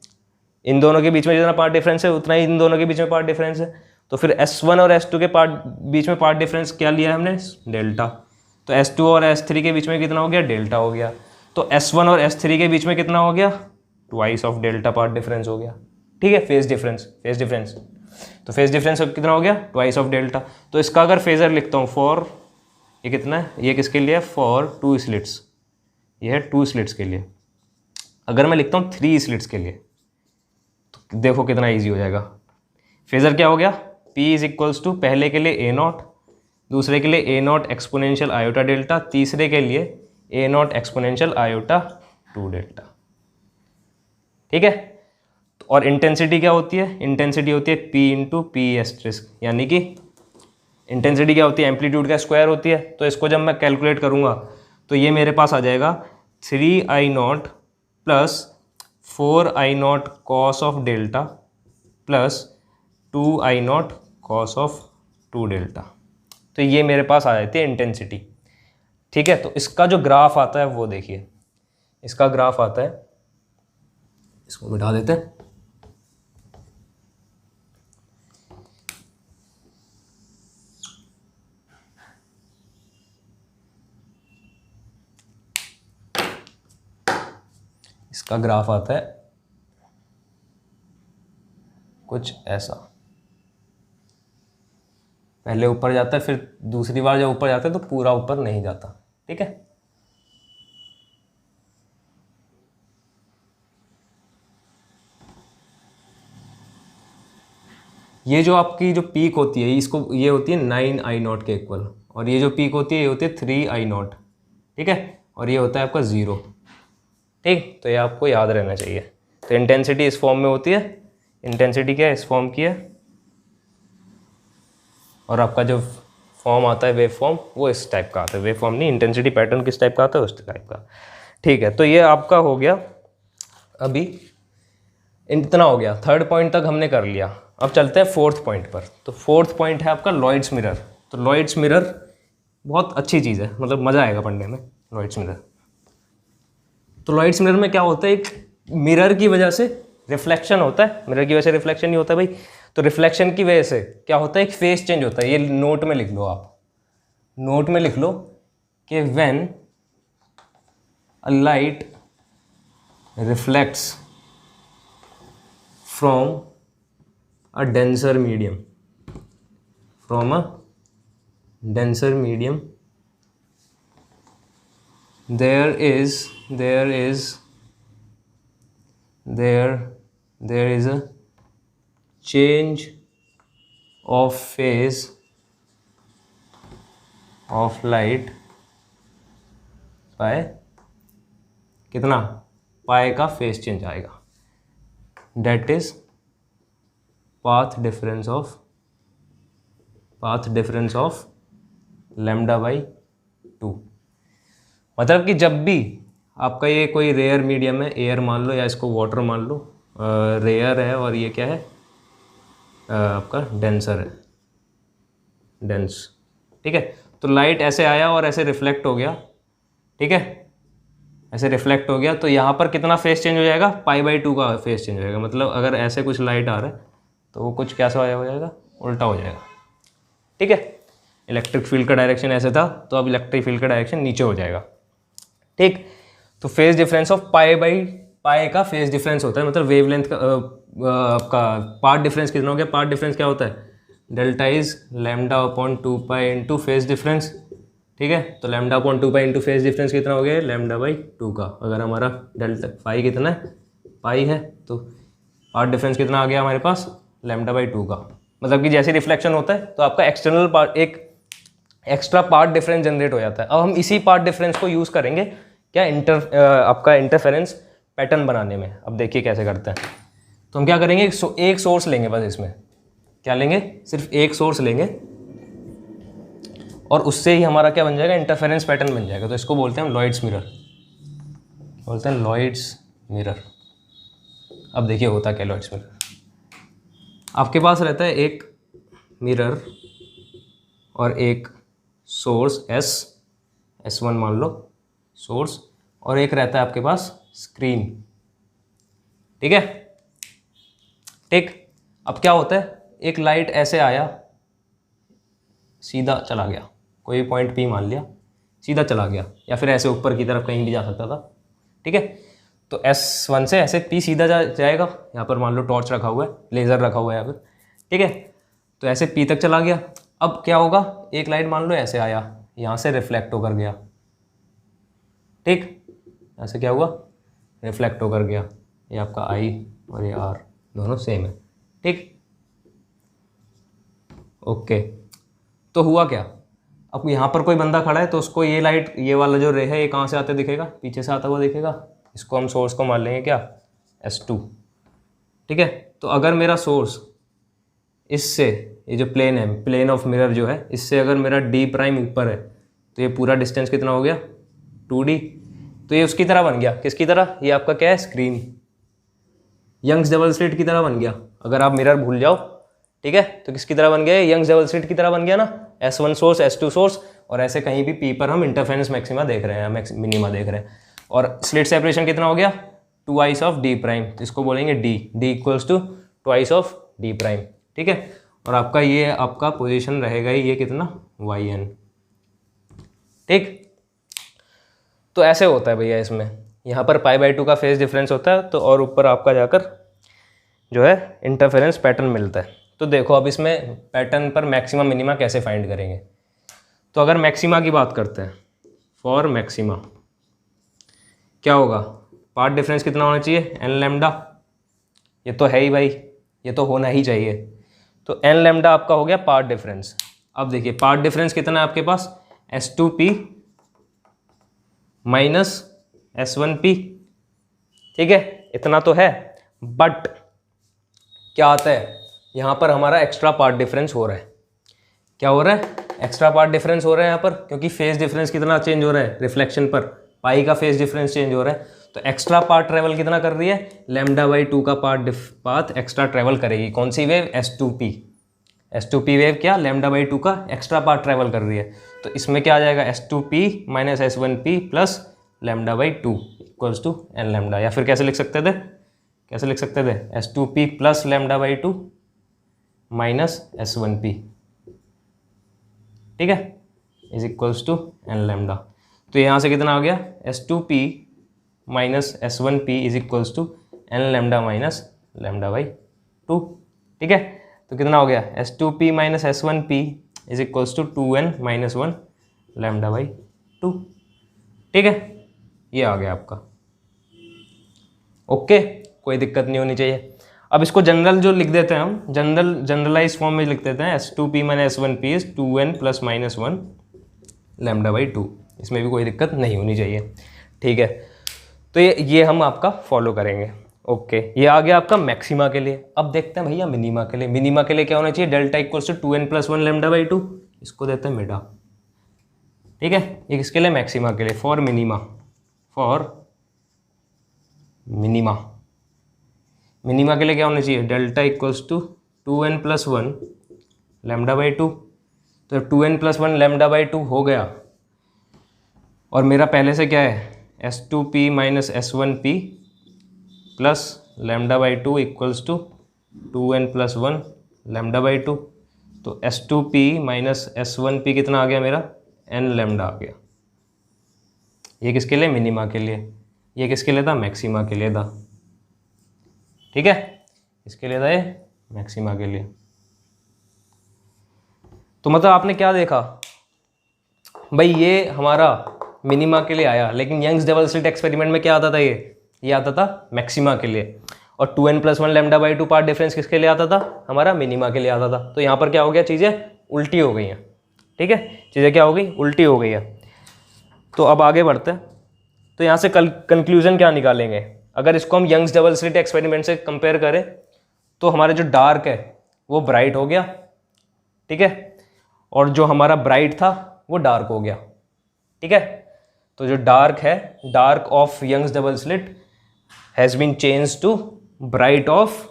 इन दोनों के बीच में जितना पार्ट डिफरेंस है उतना ही इन दोनों के बीच में पार्ट डिफरेंस है। तो फिर S1 और S2 के बीच में पार्ट डिफरेंस क्या लिया है हमने, डेल्टा। तो S2 और S3 के बीच में कितना हो गया, डेल्टा हो गया। तो S1 और S3 के बीच में कितना हो गया, twice of delta path difference हो गया। ठीक है, फेज डिफरेंस तो फेज डिफरेंस कितना हो गया, ट्वाइस ऑफ डेल्टा। तो इसका अगर फेजर लिखता हूँ फॉर, ये कितना है, ये किसके लिए, फॉर 2 स्लिट्स, ये है 2 स्लिट्स के लिए। अगर मैं लिखता हूँ 3 स्लिट्स के लिए तो देखो कितना इजी हो जाएगा। फेजर क्या हो गया, P इज इक्वल्स टू पहले के लिए ए नॉट, दूसरे के लिए ए नॉट एक्सपोनेंशियल आयोटा डेल्टा, तीसरे के लिए ए नॉट एक्सपोनेंशियल आयोटा 2 डेल्टा। ठीक है, और इंटेंसिटी क्या होती है, इंटेंसिटी होती है P इंटू पी एस्ट्रिस्क, यानी कि इंटेंसिटी क्या होती है, एम्पलीट्यूड का स्क्वायर होती है। तो इसको जब मैं कैलकुलेट करूँगा तो ये मेरे पास आ जाएगा 3 I not plus 4 I not cos of delta plus 2 I not cos of 2 delta. तो ये मेरे पास आ जाती है इंटेंसिटी। ठीक है, तो इसका जो ग्राफ आता है वो देखिए, इसका ग्राफ आता है, इसको मिटा देते हैं। इसका ग्राफ आता है कुछ ऐसा, पहले ऊपर जाता है, फिर दूसरी बार जब ऊपर जाता है तो पूरा ऊपर नहीं जाता। ठीक है, ये जो आपकी जो पीक होती है इसको, ये होती है 9 I नॉट के इक्वल, और ये जो पीक होती है ये होती है 3 I नॉट। ठीक है, और ये होता है आपका 0। ठीक, तो ये आपको याद रहना चाहिए। तो इंटेंसिटी इस फॉर्म में होती है, इंटेंसिटी क्या है, इस फॉर्म की है, और आपका जो फॉर्म आता है वेव फॉर्म वो इस टाइप का आता है, वेव फॉर्म नहीं, इंटेंसिटी पैटर्न किस टाइप का आता है, उस टाइप का। ठीक है, तो ये आपका हो गया, अभी इतना हो गया, 3rd पॉइंट तक हमने कर लिया। अब चलते हैं 4th पॉइंट पर। तो 4th पॉइंट है आपका लॉयड्स मिरर। तो लॉयड्स मिरर बहुत अच्छी चीज़ है, मतलब मज़ा आएगा पढ़ने में लॉयड्स मिरर। तो लॉयड्स मिरर में क्या होता है, एक मिरर की वजह से रिफ्लेक्शन होता है, मिरर की वजह से रिफ्लेक्शन नहीं होता भाई, तो रिफ्लेक्शन की वजह से क्या होता है, एक फेस चेंज होता है। ये नोट में लिख लो, आप नोट में लिख लो कि when a light reflects from a denser medium, from a denser medium, there is a change of phase of light by कितना, पाई का फेस चेंज आएगा, that is path difference of lambda by 2। मतलब कि जब भी आपका ये कोई रेयर मीडियम है, एयर मान लो या इसको वाटर मान लो, रेयर है, और ये क्या है आपका डेंसर है, डेंस। ठीक है, तो लाइट ऐसे आया और ऐसे रिफ्लेक्ट हो गया। ठीक है, ऐसे रिफ्लेक्ट हो गया, तो यहाँ पर कितना फेस चेंज हो जाएगा, π/2 का फेस चेंज हो जाएगा। मतलब अगर ऐसे कुछ लाइट आ रहा है तो वो कुछ कैसा हो जाएगा, उल्टा हो जाएगा। ठीक है, इलेक्ट्रिक फील्ड का डायरेक्शन ऐसे था, तो अब इलेक्ट्रिक फील्ड का डायरेक्शन नीचे हो जाएगा। ठीक, तो फेज डिफरेंस ऑफ π/π का फेज डिफरेंस होता है, मतलब वेवलेंथ का आपका पार्ट डिफरेंस कितना हो गया। पार्ट डिफरेंस क्या होता है, delta is λ/2π into phase difference. ठीक है, तो λ/2π इंटू फेज डिफरेंस कितना हो गया, λ/2 का। अगर हमारा डेल्टा फाई कितना है, पाई है, तो पार्ट डिफरेंस कितना आ गया हमारे पास, λ/2 का। मतलब कि जैसे रिफ्लेक्शन होता है तो आपका एक्सटर्नल पार्ट, एक एक्स्ट्रा पार्ट डिफरेंस जनरेट हो जाता है। अब हम इसी पार्ट डिफरेंस को यूज़ करेंगे क्या, आपका इंटरफेरेंस पैटर्न बनाने में। अब देखिए कैसे करते हैं। तो हम क्या करेंगे, एक सोर्स लेंगे बस, इसमें क्या लेंगे, सिर्फ एक सोर्स लेंगे, और उससे ही हमारा क्या बन जाएगा, इंटरफेरेंस पैटर्न बन जाएगा। तो इसको बोलते हैं हम लॉयड्स मिरर, बोलते हैं लॉयड्स मिरर। अब देखिए होता क्या लॉयड्स मिरर, आपके पास रहता है एक मिरर और एक सोर्स S1 मान लो सोर्स, और एक रहता है आपके पास स्क्रीन। ठीक है, ठीक। अब क्या होता है, एक लाइट ऐसे आया, सीधा चला गया, कोई पॉइंट P मान लिया, सीधा चला गया, या फिर ऐसे ऊपर की तरफ कहीं भी जा सकता था। ठीक है, तो S1 से ऐसे P सीधा जाएगा। यहाँ पर मान लो टॉर्च रखा हुआ है, लेज़र रखा हुआ है यहाँ पर। ठीक है, तो ऐसे P तक चला गया। अब क्या होगा, एक लाइट मान लो ऐसे आया, यहाँ से रिफ्लेक्ट होकर गया। ठीक, ऐसे क्या हुआ, रिफ्लेक्ट होकर गया। ये आपका I और ये R दोनों सेम है। ठीक, ओके। तो हुआ क्या, अब यहाँ पर कोई बंदा खड़ा है, तो उसको ये लाइट, ये वाला जो रे है, ये कहाँ से आते दिखेगा, पीछे से आता हुआ दिखेगा। इसको हम सोर्स को मान लेंगे क्या, S2। ठीक है, तो अगर मेरा सोर्स इससे, ये जो प्लेन है, प्लेन ऑफ मिरर जो है, इससे अगर मेरा D' ऊपर है, तो ये पूरा डिस्टेंस कितना हो गया, 2D। तो ये उसकी तरह बन गया, किसकी तरह, ये आपका क्या है, स्क्रीन, यंग्स डबल स्लिट की तरह बन गया। अगर आप मिरर भूल जाओ, ठीक है, तो किसकी तरह बन गया, यंग्स डबल स्लिट की तरह बन गया ना, S1 सोर्स, S2 सोर्स, और ऐसे कहीं भी P पर हम इंटरफेरेंस मैक्सिमा देख रहे हैं, मिनिमा देख रहे हैं। और स्लिट सेपरेशन कितना हो गया, 2i ऑफ D', तो इसको बोलेंगे D equals to 2i of D'। ठीक है, और आपका ये आपका पोजीशन रहेगा ही, ये कितना, yn। ठीक, तो ऐसे होता है भैया इसमें, यहाँ पर π/2 का फेज डिफरेंस होता है, तो और ऊपर आपका जाकर जो है इंटरफेरेंस पैटर्न मिलता है। तो देखो अब इसमें पैटर्न पर मैक्सिमा मिनिमा कैसे फाइंड करेंगे। तो अगर मैक्सिमा की बात करते हैं, फॉर मैक्सिमा क्या होगा, पार्ट डिफरेंस कितना होना चाहिए, n λ। ये तो है ही भाई, ये तो होना ही चाहिए। तो n λ आपका हो गया पार्ट डिफरेंस। अब देखिए पार्ट डिफरेंस कितना है आपके पास, S2P माइनस S1P। ठीक है, इतना तो है, बट क्या आता है, यहाँ पर हमारा एक्स्ट्रा पार्ट डिफरेंस हो रहा है। क्या हो रहा है, एक्स्ट्रा पार्ट डिफरेंस हो रहा है यहाँ पर, क्योंकि फेज डिफरेंस कितना चेंज हो रहा है, रिफ्लेक्शन पर पाई का फेज डिफरेंस चेंज हो रहा है। तो एक्स्ट्रा पार्ट ट्रेवल कितना कर रही है, λ/2 का पाथ एक्स्ट्रा ट्रेवल करेगी। कौन सी वेव, S2P वेव क्या, λ/2 का एक्स्ट्रा पार्ट ट्रेवल कर रही है। तो इसमें क्या आ जाएगा, S2P minus S1P plus λ/2 equals to n λ। या फिर कैसे लिख सकते थे, S2P प्लस λ/2 माइनस S1P, ठीक है, इज इक्वल्स टू n λ। तो यहाँ से कितना आ गया, S2P minus S1P is equals to n λ minus λ/2। ठीक है, तो कितना हो गया, S2P minus S1P is equals to 2n minus 1 λ/2। ठीक है, ये आ गया आपका। ओके, कोई दिक्कत नहीं होनी चाहिए। अब इसको जनरल जो लिख देते हैं हम, जनरलाइज फॉर्म में लिख देते हैं, S2P minus S1P is 2n plus minus 1 λ/2। इसमें भी कोई दिक्कत नहीं होनी चाहिए। ठीक है, तो ये हम आपका फॉलो करेंगे। ओके, ये आ गया आपका मैक्सिमा के लिए। अब देखते हैं भैया मिनिमा के लिए। मिनिमा के लिए क्या होना चाहिए, delta equals to 2n plus 1 λ/2, इसको देते हैं मिडा। ठीक है, ये किसके लिए, मैक्सिमा के लिए। For minima. मिनिमा के लिए क्या होना चाहिए, डेल्टा इक्वल्स टू 2n+1 λ/2। तो 2n+1 λ/2 हो गया, और मेरा पहले से क्या है, S2p minus S1p plus λ/2 equals to 2n+1 λ/2। तो S2p माइनस S1p कितना आ गया मेरा, n लैम्डा आ गया। ये किसके लिए, मिनिमा के लिए। ये किसके लिए था, मैक्सिमा के लिए था। ठीक है, इसके लिए था ये, मैक्सिमा के लिए। तो मतलब आपने क्या देखा भाई, ये हमारा मिनिमा के लिए आया, लेकिन यंग्स डबल स्लिट एक्सपेरिमेंट में क्या आता था, ये आता था मैक्सिमा के लिए। और 2n+1 λ/2 पार्ट डिफरेंस किसके लिए आता था, हमारा मिनिमा के लिए आता था। तो यहाँ पर क्या हो गया, चीज़ें उल्टी हो गई हैं। ठीक है, चीज़ें क्या हो गई, उल्टी हो गई है। तो अब आगे बढ़ते हैं। तो यहाँ से कंक्लूजन क्या निकालेंगे, अगर इसको हम यंग्स डबल स्लिट एक्सपेरिमेंट से कंपेयर करें तो हमारा जो डार्क है वो ब्राइट हो गया। ठीक है, और जो हमारा ब्राइट था वो डार्क हो गया। ठीक है, तो जो डार्क है, dark of Young's double slit has been change to bright of,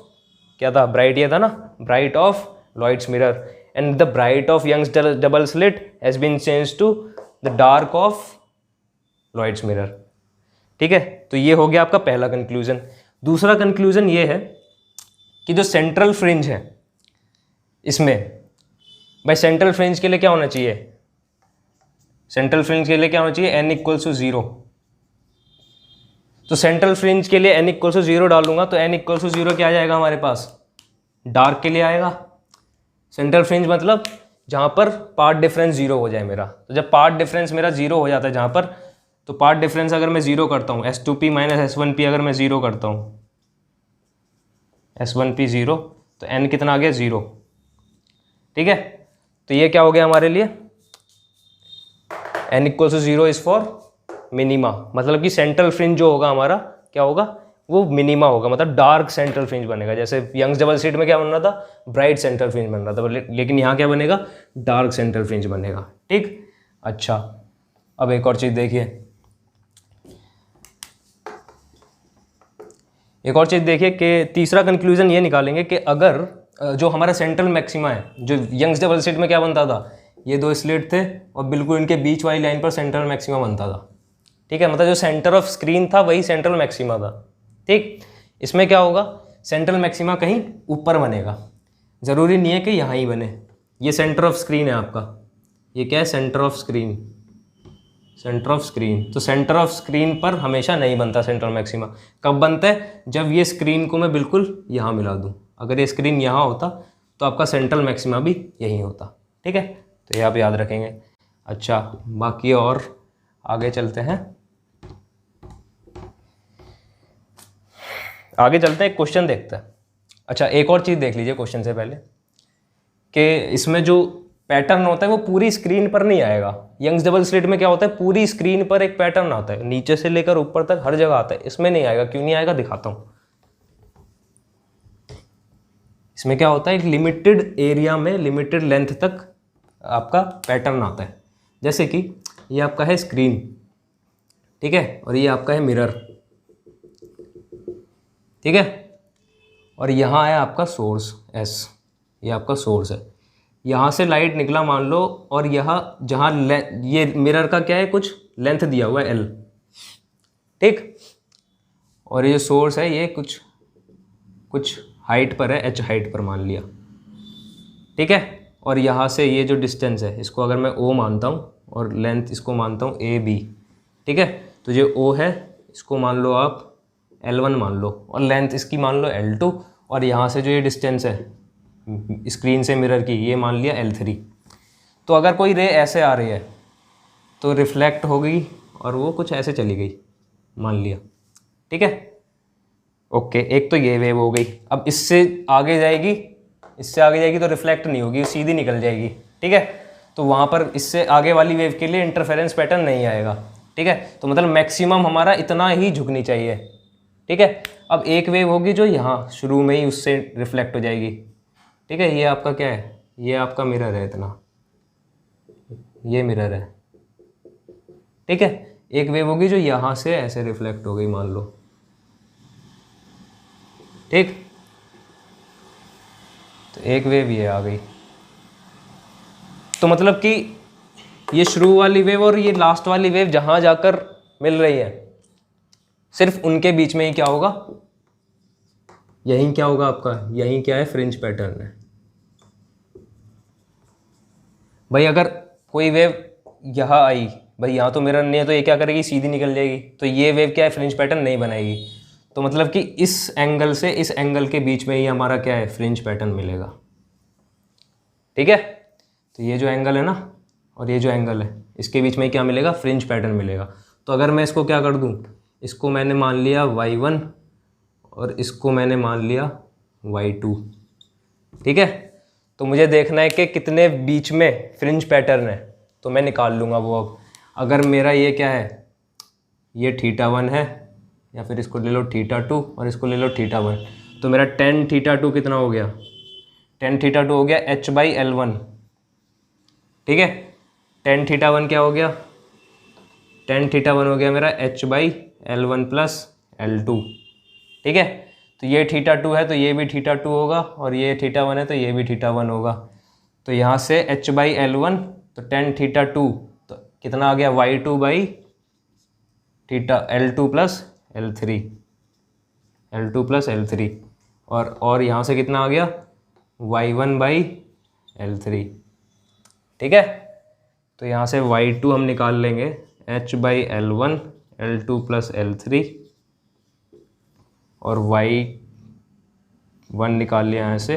क्या था, ब्राइट ये था ना, bright of Lloyd's mirror, and the bright of Young's double slit has been change to the dark of Lloyd's mirror. ठीक है, तो ये हो गया आपका पहला कंक्लूजन। दूसरा कंक्लूजन ये है कि जो सेंट्रल फ्रिंज है इसमें, भाई सेंट्रल फ्रिंज के लिए क्या होना चाहिए, सेंट्रल फ्रिंज के लिए क्या होना चाहिए, n इक्वल्स टू 0। तो सेंट्रल फ्रिंज के लिए n इक्वल्स टू 0 डालूंगा तो n इक्वल्स टू 0 क्या आ जाएगा हमारे पास, डार्क के लिए आएगा। सेंट्रल फ्रिंज मतलब जहाँ पर पार्ट डिफरेंस 0 हो जाए मेरा। तो जब पार्ट डिफरेंस मेरा 0 हो जाता है जहाँ पर, तो पार्ट डिफरेंस अगर मैं 0 करता हूँ, S2p माइनस S1p अगर मैं 0 करता हूँ, S1p 0, तो n कितना आ गया, 0। ठीक है, तो ये क्या हो गया हमारे लिए, n equal to 0 is for minima. मतलब कि सेंट्रल फ्रिंज जो होगा हमारा क्या होगा, वो मिनिमा होगा, मतलब डार्क सेंट्रल फ्रिंज बनेगा। जैसे यंग्स डबल स्लिट में क्या बन रहा था, ब्राइट सेंट्रल फ्रिंज बन रहा था, लेकिन यहाँ क्या बनेगा, डार्क सेंट्रल फ्रिंज बनेगा। ठीक, अच्छा अब एक और चीज़ देखिए, एक और चीज़ देखिए कि तीसरा कंक्लूजन ये निकालेंगे कि अगर जो हमारा सेंट्रल मैक्सिमा है, जो यंग्स डबल स्लिट में क्या बनता था, ये दो स्लिट थे और बिल्कुल इनके बीच वाली लाइन पर सेंट्रल मैक्सिमा बनता था। ठीक है, मतलब जो सेंटर ऑफ स्क्रीन था वही सेंट्रल मैक्सिमा था। ठीक, इसमें क्या होगा, सेंट्रल मैक्सिमा कहीं ऊपर बनेगा, ज़रूरी नहीं है कि यहाँ ही बने। ये सेंटर ऑफ स्क्रीन है आपका, ये क्या है, centre of screen, centre of screen. तो सेंटर ऑफ स्क्रीन पर हमेशा नहीं बनता सेंट्रल मैक्सिमा। कब बनता है, जब ये स्क्रीन को मैं बिल्कुल यहाँ मिला दूँ। अगर ये स्क्रीन यहाँ होता तो आपका सेंट्रल मैक्सिमा भी यहीं होता। ठीक है, तो ये आप याद रखेंगे। अच्छा, बाकी और आगे चलते हैं, आगे चलते हैं, एक क्वेश्चन देखते हैं। अच्छा, एक और चीज़ देख लीजिए क्वेश्चन से पहले कि इसमें जो पैटर्न होता है वो पूरी स्क्रीन पर नहीं आएगा। यंग्स डबल स्लिट में क्या होता है, पूरी स्क्रीन पर एक पैटर्न आता है, नीचे से लेकर ऊपर तक हर जगह आता है। इसमें नहीं आएगा, क्यों नहीं आएगा दिखाता हूँ। इसमें क्या होता है, एक लिमिटेड एरिया में लिमिटेड लेंथ तक आपका पैटर्न आता है। जैसे कि ये आपका है स्क्रीन, ठीक है, और ये आपका है मिरर, ठीक है, और यहाँ है आपका सोर्स S, ये आपका सोर्स है। यहाँ से लाइट निकला मान लो, और यहाँ जहाँ ये मिरर का क्या है, कुछ लेंथ दिया हुआ है L, ठीक, और ये सोर्स है, ये कुछ हाइट पर है, H हाइट पर मान लिया, ठीक है। और यहाँ से ये जो डिस्टेंस है इसको अगर मैं O मानता हूँ और लेंथ इसको मानता हूँ AB, ठीक है, तो जो O है इसको मान लो आप L1 मान लो, और लेंथ इसकी मान लो L2, और यहाँ से जो ये डिस्टेंस है स्क्रीन से मिरर की, ये मान लिया L3। तो अगर कोई रे ऐसे आ रही है तो रिफ्लेक्ट हो गई और वो कुछ ऐसे चली गई मान लिया, ठीक है, ओके। एक तो ये वेव हो गई। अब इससे आगे जाएगी तो रिफ्लेक्ट नहीं होगी, सीधी निकल जाएगी, ठीक है, तो वहाँ पर इससे आगे वाली वेव के लिए इंटरफेरेंस पैटर्न नहीं आएगा, ठीक है। तो मतलब मैक्सिमम हमारा इतना ही झुकनी चाहिए, ठीक है। अब एक वेव होगी जो यहाँ शुरू में ही उससे रिफ्लेक्ट हो जाएगी, ठीक है। ये आपका क्या है, ये आपका मिरर है, इतना ये मिरर है, ठीक है। एक वेव होगी जो यहाँ से ऐसे रिफ्लेक्ट हो गई मान लो, ठीक, तो एक वेव ये आ गई। तो मतलब कि ये शुरू वाली वेव और ये लास्ट वाली वेव जहाँ जाकर मिल रही है, सिर्फ उनके बीच में ही क्या होगा, यहीं क्या होगा आपका, यहीं क्या है, फ्रिंज पैटर्न है। भाई अगर कोई वेव यहाँ आई, भाई यहाँ तो मिरर नहीं है, तो ये क्या करेगी, सीधी निकल जाएगी, तो ये वेव क्या है, फ्रिंज पैटर्न नहीं बनाएगी। तो मतलब कि इस एंगल से इस एंगल के बीच में ही हमारा क्या है, फ्रिंज पैटर्न मिलेगा। ठीक है, तो ये जो एंगल है ना और ये जो एंगल है, इसके बीच में क्या मिलेगा, फ्रिंज पैटर्न मिलेगा। तो अगर मैं इसको क्या कर दूं, इसको मैंने मान लिया y1 और इसको मैंने मान लिया y2। ठीक है, तो मुझे देखना है कि कितने बीच में फ्रिंज पैटर्न है, तो मैं निकाल लूँगा वो। अब अगर मेरा ये क्या है, ये θ1 है, या फिर इसको ले लो θ2 और इसको ले लो θ1, तो मेरा tan θ2 कितना हो गया, tan θ2 हो गया h/L1। ठीक है, tan θ1 क्या हो गया, tan θ1 हो गया मेरा h/L1 + L2। ठीक है, तो ये θ2 है तो ये भी θ2 होगा, और ये θ1 है तो ये भी θ1 होगा। तो यहाँ से h/L1, तो tan θ2 तो कितना आ गया, y2/L2 + L3, L2 + L3, और यहाँ से कितना आ गया, y1/L3। ठीक है, तो यहाँ से y2 हम निकाल लेंगे h/L1 L2 + L3, और y1 निकाल लिया यहाँ से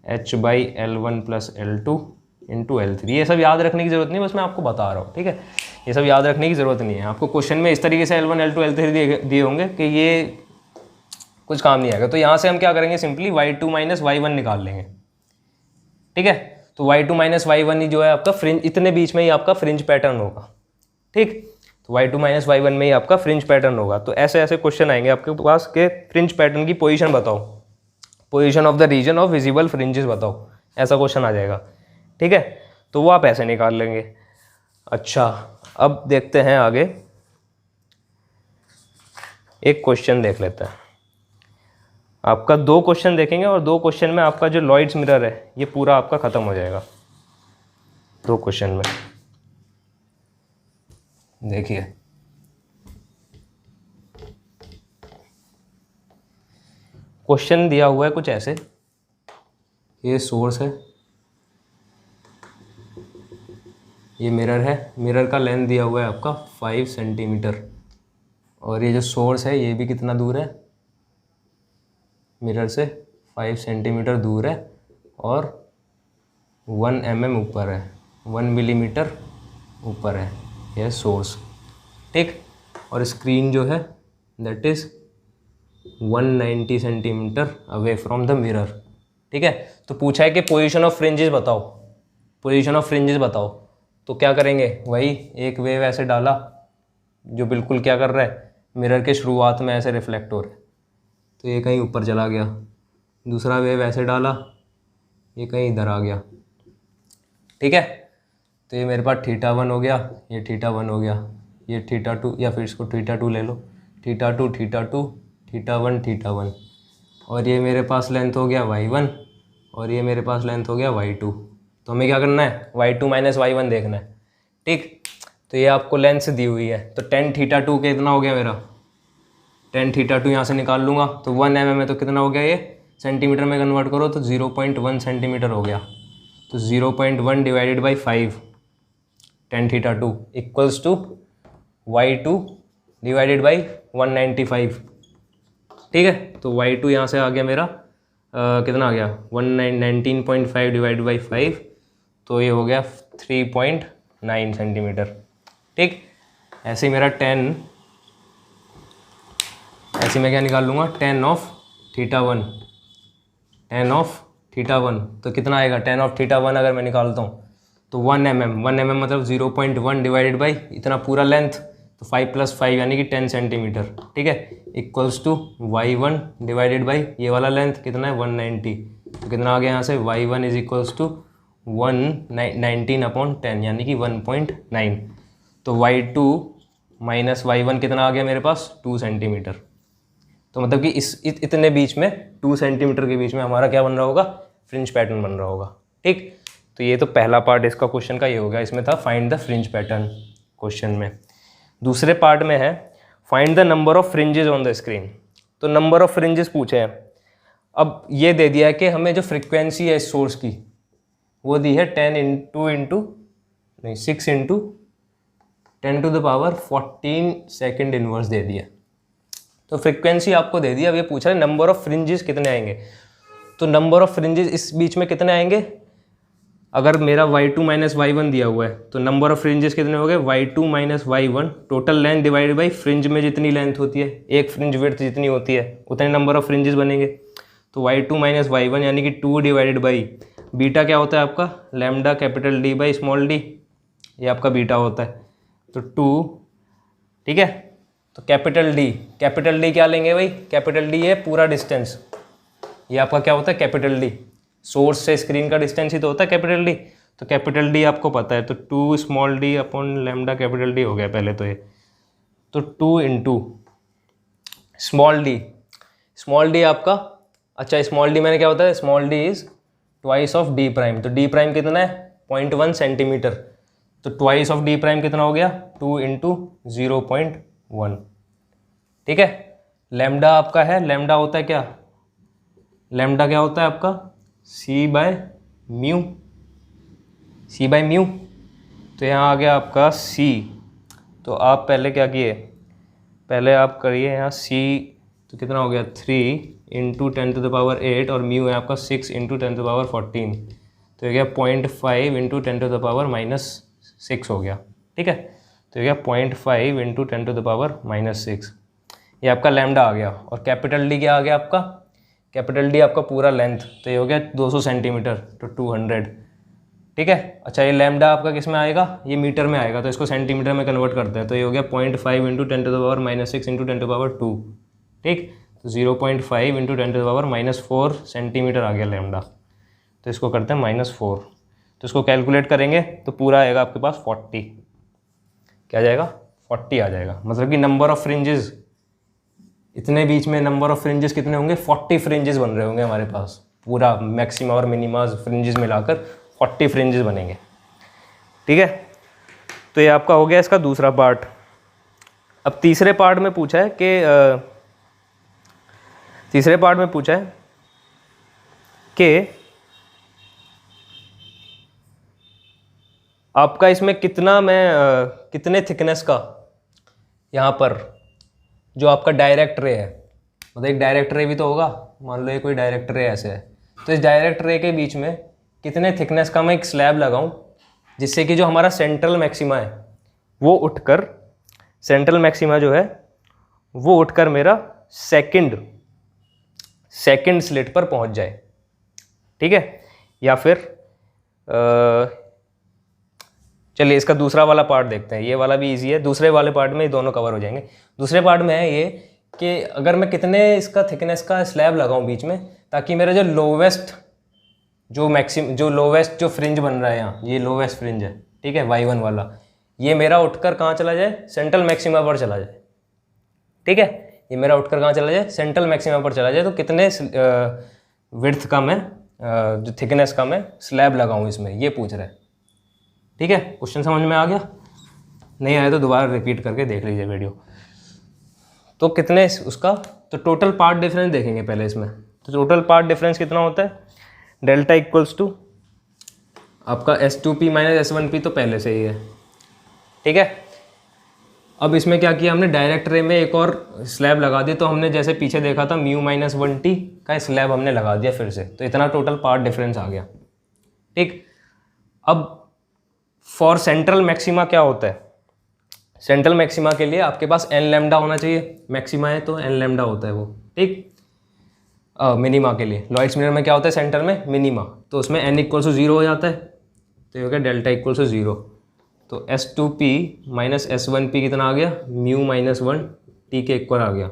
h/L1 + L2 × L3। ये सब याद रखने की ज़रूरत नहीं, बस मैं आपको बता रहा हूँ। ठीक है, ये सब याद रखने की ज़रूरत नहीं है आपको। क्वेश्चन में इस तरीके से L1 L2 L3 दिए होंगे कि ये कुछ काम नहीं आएगा। तो यहाँ से हम क्या करेंगे, सिंपली y2 - y1 निकाल लेंगे। ठीक है, तो y2 - y1 ही जो है आपका फ्रिंज, इतने बीच में ही आपका फ्रिंज पैटर्न होगा। ठीक, तो y2 - y1 में ही आपका फ्रिंज पैटर्न होगा। तो ऐसे ऐसे क्वेश्चन आएंगे आपके पास के फ्रिंज पैटर्न की पोजीशन बताओ, position of the region of visible fringes बताओ, ऐसा क्वेश्चन आ जाएगा। ठीक है, तो वो आप ऐसे निकाल लेंगे। अच्छा, अब देखते हैं आगे, एक क्वेश्चन देख लेते हैं। आपका 2 क्वेश्चन देखेंगे और 2 क्वेश्चन में आपका जो लॉयड्स मिरर है ये पूरा आपका ख़त्म हो जाएगा 2 क्वेश्चन में। देखिए, क्वेश्चन दिया हुआ है कुछ ऐसे, ये सोर्स है, ये मिरर है, मिरर का लेंथ दिया हुआ है आपका 5 सेंटीमीटर, और ये जो सोर्स है ये भी कितना दूर है, मिरर से 5 सेंटीमीटर दूर है, और 1 mm ऊपर है, 1 मिलीमीटर ऊपर है यह सोर्स। ठीक, और स्क्रीन जो है that is 190 centimetre away from the mirror. ठीक है, तो पूछा है कि पोजीशन ऑफ फ्रिंजेस बताओ, पोजीशन ऑफ फ्रिंजेस बताओ। तो क्या करेंगे, वही एक वेव ऐसे डाला जो बिल्कुल क्या कर रहा है, मिरर के शुरुआत में ऐसे रिफ्लेक्ट हो रहा है, तो ये कहीं ऊपर चला गया। दूसरा वेव ऐसे डाला, ये कहीं इधर आ गया। ठीक है, तो ये मेरे पास θ1 हो गया, ये θ1 हो गया, ये θ2, या फिर इसको θ2 ले लो, θ2 θ2 θ1 θ1, और ये मेरे पास लेंथ हो गया y1, और ये मेरे पास लेंथ हो गया y2। तो हमें क्या करना है, y2 - y1 देखना है। ठीक, तो ये आपको लेंथ दी हुई है, तो tan θ2 कितना हो गया मेरा, tan θ2 यहाँ से निकाल लूँगा, तो 1 mm है तो कितना हो गया, ये सेंटीमीटर में कन्वर्ट करो तो 0.1 सेंटीमीटर हो गया। तो 0.1 divided by 5 tan θ2 equals to y2 divided by 195। ठीक है, तो y2 यहाँ से आ गया मेरा कितना आ गया, 19.5 डिवाइडेड बाई 5, तो ये हो गया 3.9 सेंटीमीटर। ठीक, ऐसे ही मेरा 10, ऐसे मैं क्या निकाल लूँगा, tan ऑफ θ1, tan ऑफ θ1 तो कितना आएगा, tan ऑफ θ1 अगर मैं निकालता हूँ तो 1 mm मतलब 0.1 डिवाइडेड बाई इतना पूरा लेंथ, तो 5 + 5 यानी कि 10 सेंटीमीटर। ठीक है, equals to y1 divided by ये वाला लेंथ कितना है 190, तो कितना आ गया यहाँ से y1 इज इक्वल्स टू 119/10 यानी कि 1.9। तो y2 - y1 कितना आ गया मेरे पास 2 सेंटीमीटर। तो मतलब कि इतने बीच में 2 सेंटीमीटर के बीच में हमारा क्या बन रहा होगा, फ्रिंज पैटर्न बन रहा होगा। ठीक, तो ये तो पहला पार्ट इसका क्वेश्चन का ये हो गया, इसमें था find the fringe pattern question में। दूसरे पार्ट में है find the number of fringes on the screen. तो नंबर ऑफ फ्रिंजेस पूछे हैं। अब ये दे दिया है कि हमें जो फ्रिक्वेंसी है इस सोर्स की वो दी है 6 इंटू 10⁻14 सेकेंड इनवर्स दे दिया। तो फ्रिक्वेंसी आपको दे दिया। अब ये पूछ रहा है नंबर ऑफ फ्रिंजेस कितने आएंगे। तो नंबर ऑफ फ्रिंजेस इस बीच में कितने आएंगे, अगर मेरा y2 माइनस y1 दिया हुआ है तो नंबर ऑफ फ्रिंजेस कितने हो गए, y2 minus y1 total length divided by fringe में जितनी लेंथ होती है, एक फ्रिंज विड्थ जितनी होती है उतने नंबर ऑफ फ्रिंजेस बनेंगे। तो y2 माइनस y1 यानी कि 2 डिवाइडेड बाई बीटा क्या होता है आपका, lambda capital D by small d, ये आपका बीटा होता है। तो 2, ठीक है। तो कैपिटल D क्या लेंगे भाई, कैपिटल D है पूरा डिस्टेंस, ये आपका क्या होता है कैपिटल D, सोर्स से स्क्रीन का डिस्टेंस ही तो होता है कैपिटल D। तो कैपिटल D आपको पता है, तो 2 small d upon lambda capital D हो गया पहले तो ये। तो 2 इंटू स्मॉल d आपका, अच्छा स्मॉल d मैंने क्या होता है, small d is twice of d prime. तो d प्राइम कितना है 0.1 सेंटीमीटर, तो ट्वाइस ऑफ d प्राइम कितना हो गया 2 इंटू 0.1। ठीक है। लैम्डा आपका है, लैम्डा होता है क्या, लैम्डा क्या होता है आपका c बाय म्यू। तो यहाँ आ गया आपका c। तो आप पहले क्या किए, पहले आप करिए यहाँ c, तो कितना हो गया 3 इंटू 10⁸ और म्यू है आपका 6 इंटू 10⁻14, तो ये गया 0.5 इंटू 10⁻⁻6 हो गया। ठीक है, तो ये गया 0.5 इंटू 10⁻⁻6, ये आपका लैम्डा आ गया। और कैपिटल D क्या आ गया आपका, कैपिटल D आपका पूरा लेंथ, तो ये हो गया 200 सेंटीमीटर, तो 200। ठीक है। अच्छा ये लैम्डा आपका किस में आएगा, ये मीटर में आएगा, तो इसको सेंटीमीटर में कन्वर्ट करते हैं, तो ये हो गया 0.5 इंटू 10⁻⁻6 इंटू 10⁻2। ठीक, तो 0.5 इंटू 10⁻⁻4 सेंटीमीटर आ गया लैम्डा। तो इसको करते हैं -4, तो इसको कैलकुलेट करेंगे तो पूरा आएगा आपके पास 40। क्या जाएगा 40 आ जाएगा। मतलब कि नंबर ऑफ फ्रिंजेस, इतने बीच में नंबर ऑफ फ्रिंजेस कितने होंगे, 40 फ्रिंजेस बन रहे होंगे हमारे पास, पूरा मैक्सिमा और मिनिमा फ्रिंजेस मिलाकर 40 फ्रिंजेस बनेंगे। ठीक है, तो ये आपका हो गया इसका दूसरा पार्ट। अब तीसरे पार्ट में पूछा है कि आपका इसमें कितने थिकनेस का यहाँ पर जो आपका डायरेक्ट रे है, मतलब एक डायरेक्ट रे भी तो होगा, मान लो ये कोई डायरेक्ट रे ऐसे है, तो इस डायरेक्ट रे के बीच में कितने थिकनेस का मैं एक स्लैब लगाऊं जिससे कि जो हमारा सेंट्रल मैक्सिमा है वो उठकर, सेंट्रल मैक्सिमा जो है वो उठकर मेरा सेकंड स्लिट पर पहुंच जाए। ठीक है, या फिर चलिए इसका दूसरा वाला पार्ट देखते हैं, ये वाला भी इजी है, दूसरे वाले पार्ट में ये दोनों कवर हो जाएंगे। दूसरे पार्ट में है ये कि अगर मैं कितने इसका थिकनेस का स्लैब लगाऊं बीच में, ताकि मेरा जो लोवेस्ट जो फ्रिंज बन रहा है यहाँ, ये लोवेस्ट फ्रिंज है, ठीक है y1 वाला, ये मेरा उठकर कहाँ चला जाए, सेंट्रल मैक्सिमा पर चला जाए। ठीक है, ये मेरा उठकर कहाँ चला जाए, सेंट्रल मैक्सिमा पर चला जाए। तो कितने विड्थ का मैं जो थिकनेस का मैं स्लैब लगाऊं इसमें, ये पूछ रहा है। ठीक है, क्वेश्चन समझ में आ गया, नहीं आया तो दोबारा रिपीट करके देख लीजिए वीडियो। तो कितने उसका, तो टोटल पार्ट डिफरेंस देखेंगे पहले इसमें। तो टोटल पार्ट डिफरेंस कितना होता है, डेल्टा इक्वल्स टू आपका S2P माइनस S1P, तो पहले से ही है। ठीक है, अब इसमें क्या किया हमने, डायरेक्ट रे में एक और स्लैब लगा दिया। तो हमने जैसे पीछे देखा था μ-1t का स्लैब हमने लगा दिया फिर से, तो इतना टोटल पार्ट डिफरेंस आ गया। ठीक, अब फॉर सेंट्रल मैक्सिमा क्या होता है, सेंट्रल मैक्सिमा के लिए आपके पास n लैम्डा होना चाहिए, मैक्सिमा है तो n लैम्डा होता है वो। ठीक, मिनिमा के लिए लॉयड्स मिरर में क्या होता है, सेंटर में मिनिमा, तो उसमें n इक्वल टू 0 हो जाता है, तो ये हो गया डेल्टा इक्वल टू 0। तो S2P माइनस S1P कितना आ गया, μ-1t के इक्वल आ गया।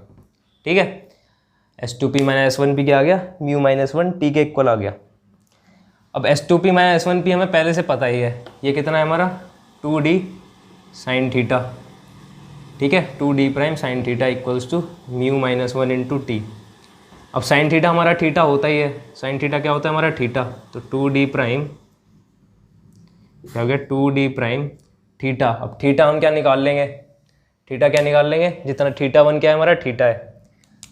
ठीक है, S2P माइनस S1P क्या आ गया, μ-1t के इक्वल आ गया। अब S2P माइनस S1P हमें पहले से पता ही है, ये कितना है हमारा 2d sin थीटा। ठीक है, 2d prime sine theta equals to mu minus 1 into t. अब साइन थीटा हमारा थीटा होता ही है, साइन थीटा क्या होता है हमारा थीटा, तो 2d प्राइम क्या हो गया 2d प्राइम थीटा। अब थीटा हम क्या निकाल लेंगे, थीटा क्या निकाल लेंगे, जितना थीटा 1 क्या है हमारा थीटा है,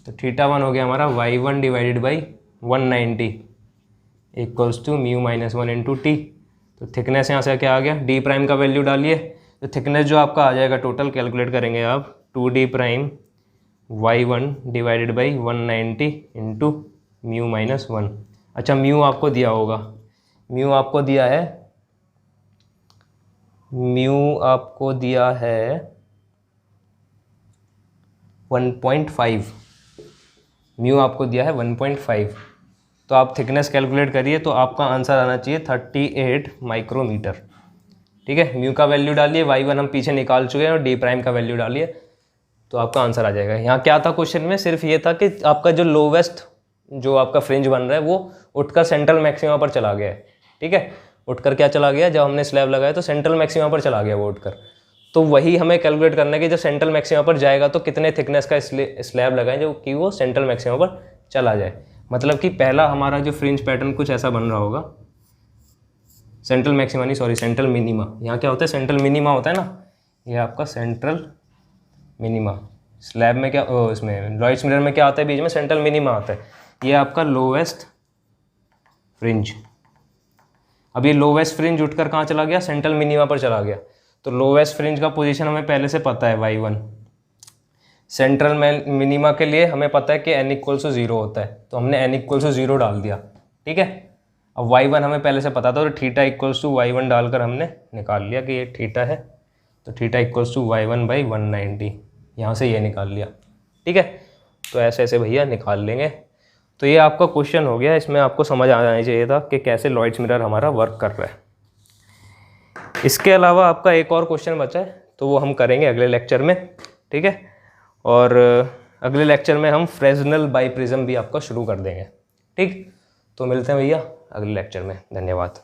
तो थीटा 1 हो गया हमारा y1 divided by 190 equals to mu minus 1 into t. तो थिकनेस यहाँ से क्या आ गया, डी प्राइम का वैल्यू डालिए, तो थिकनेस जो आपका आ जाएगा टोटल कैलकुलेट करेंगे आप 2d prime y1 divided by 190 into mu minus 1। अच्छा म्यू आपको दिया होगा, म्यू आपको दिया है, म्यू आपको दिया है 1.5, म्यू आपको दिया है 1.5, तो आप थिकनेस कैलकुलेट करिए तो आपका आंसर आना चाहिए 38 माइक्रोमीटर। ठीक है, म्यू का वैल्यू डालिए, y1 हम पीछे निकाल चुके हैं और डी प्राइम का वैल्यू डालिए तो आपका आंसर आ जाएगा। यहाँ क्या था क्वेश्चन में, सिर्फ ये था कि आपका जो लोवेस्ट जो आपका फ्रिंज बन रहा है वो उठकर सेंट्रल मैक्सिमा पर चला गया है। ठीक है, उठकर क्या चला गया, जब हमने स्लैब लगाया तो सेंट्रल मैक्सिमा पर चला गया वो उठकर, तो वही हमें कैलकुलेट करना है कि जब सेंट्रल मैक्सिमा पर जाएगा तो कितने थिकनेस का स्लैब लगाएं जो कि वो सेंट्रल मैक्सिमा पर चला जाए। मतलब कि पहला हमारा जो फ्रिंज पैटर्न कुछ ऐसा बन रहा होगा, सेंट्रल मैक्सिमा नहीं सॉरी सेंट्रल मिनिमा, यहाँ क्या होता है सेंट्रल मिनिमा होता है ना, ये आपका सेंट्रल मिनिमा, स्लैब में क्या इसमें लॉयड्स मिरर में क्या आता है बीच में सेंट्रल मिनिमा आता है, ये आपका लोवेस्ट फ्रिंज। अब ये लोवेस्ट फ्रिंज उठकर कहाँ चला गया, सेंट्रल मिनिमा पर चला गया, तो लोवेस्ट फ्रिंज का पोजीशन हमें पहले से पता है y1, सेंट्रल मिनिमा के लिए हमें पता है कि n इक्वल्स टू 0 होता है, तो हमने n इक्वल्स टू 0 डाल दिया। ठीक है, अब y1 हमें पहले से पता था तो थीटा इक्वल्स टू y1 डालकर हमने निकाल लिया कि ये थीटा है, तो theta equals to y1 by 190, यहाँ से ये निकाल लिया। ठीक है, तो ऐसे ऐसे भैया निकाल लेंगे। तो ये आपका क्वेश्चन हो गया, इसमें आपको समझ आ जाना चाहिए था कि कैसे लॉयड्स मिरर हमारा वर्क कर रहा है। इसके अलावा आपका एक और क्वेश्चन बचा है तो वो हम करेंगे अगले लेक्चर में। ठीक है, और अगले लेक्चर में हम फ्रेस्नेल बाईप्रिज्म भी आपका शुरू कर देंगे। ठीक, तो मिलते हैं भैया अगले लेक्चर में, धन्यवाद।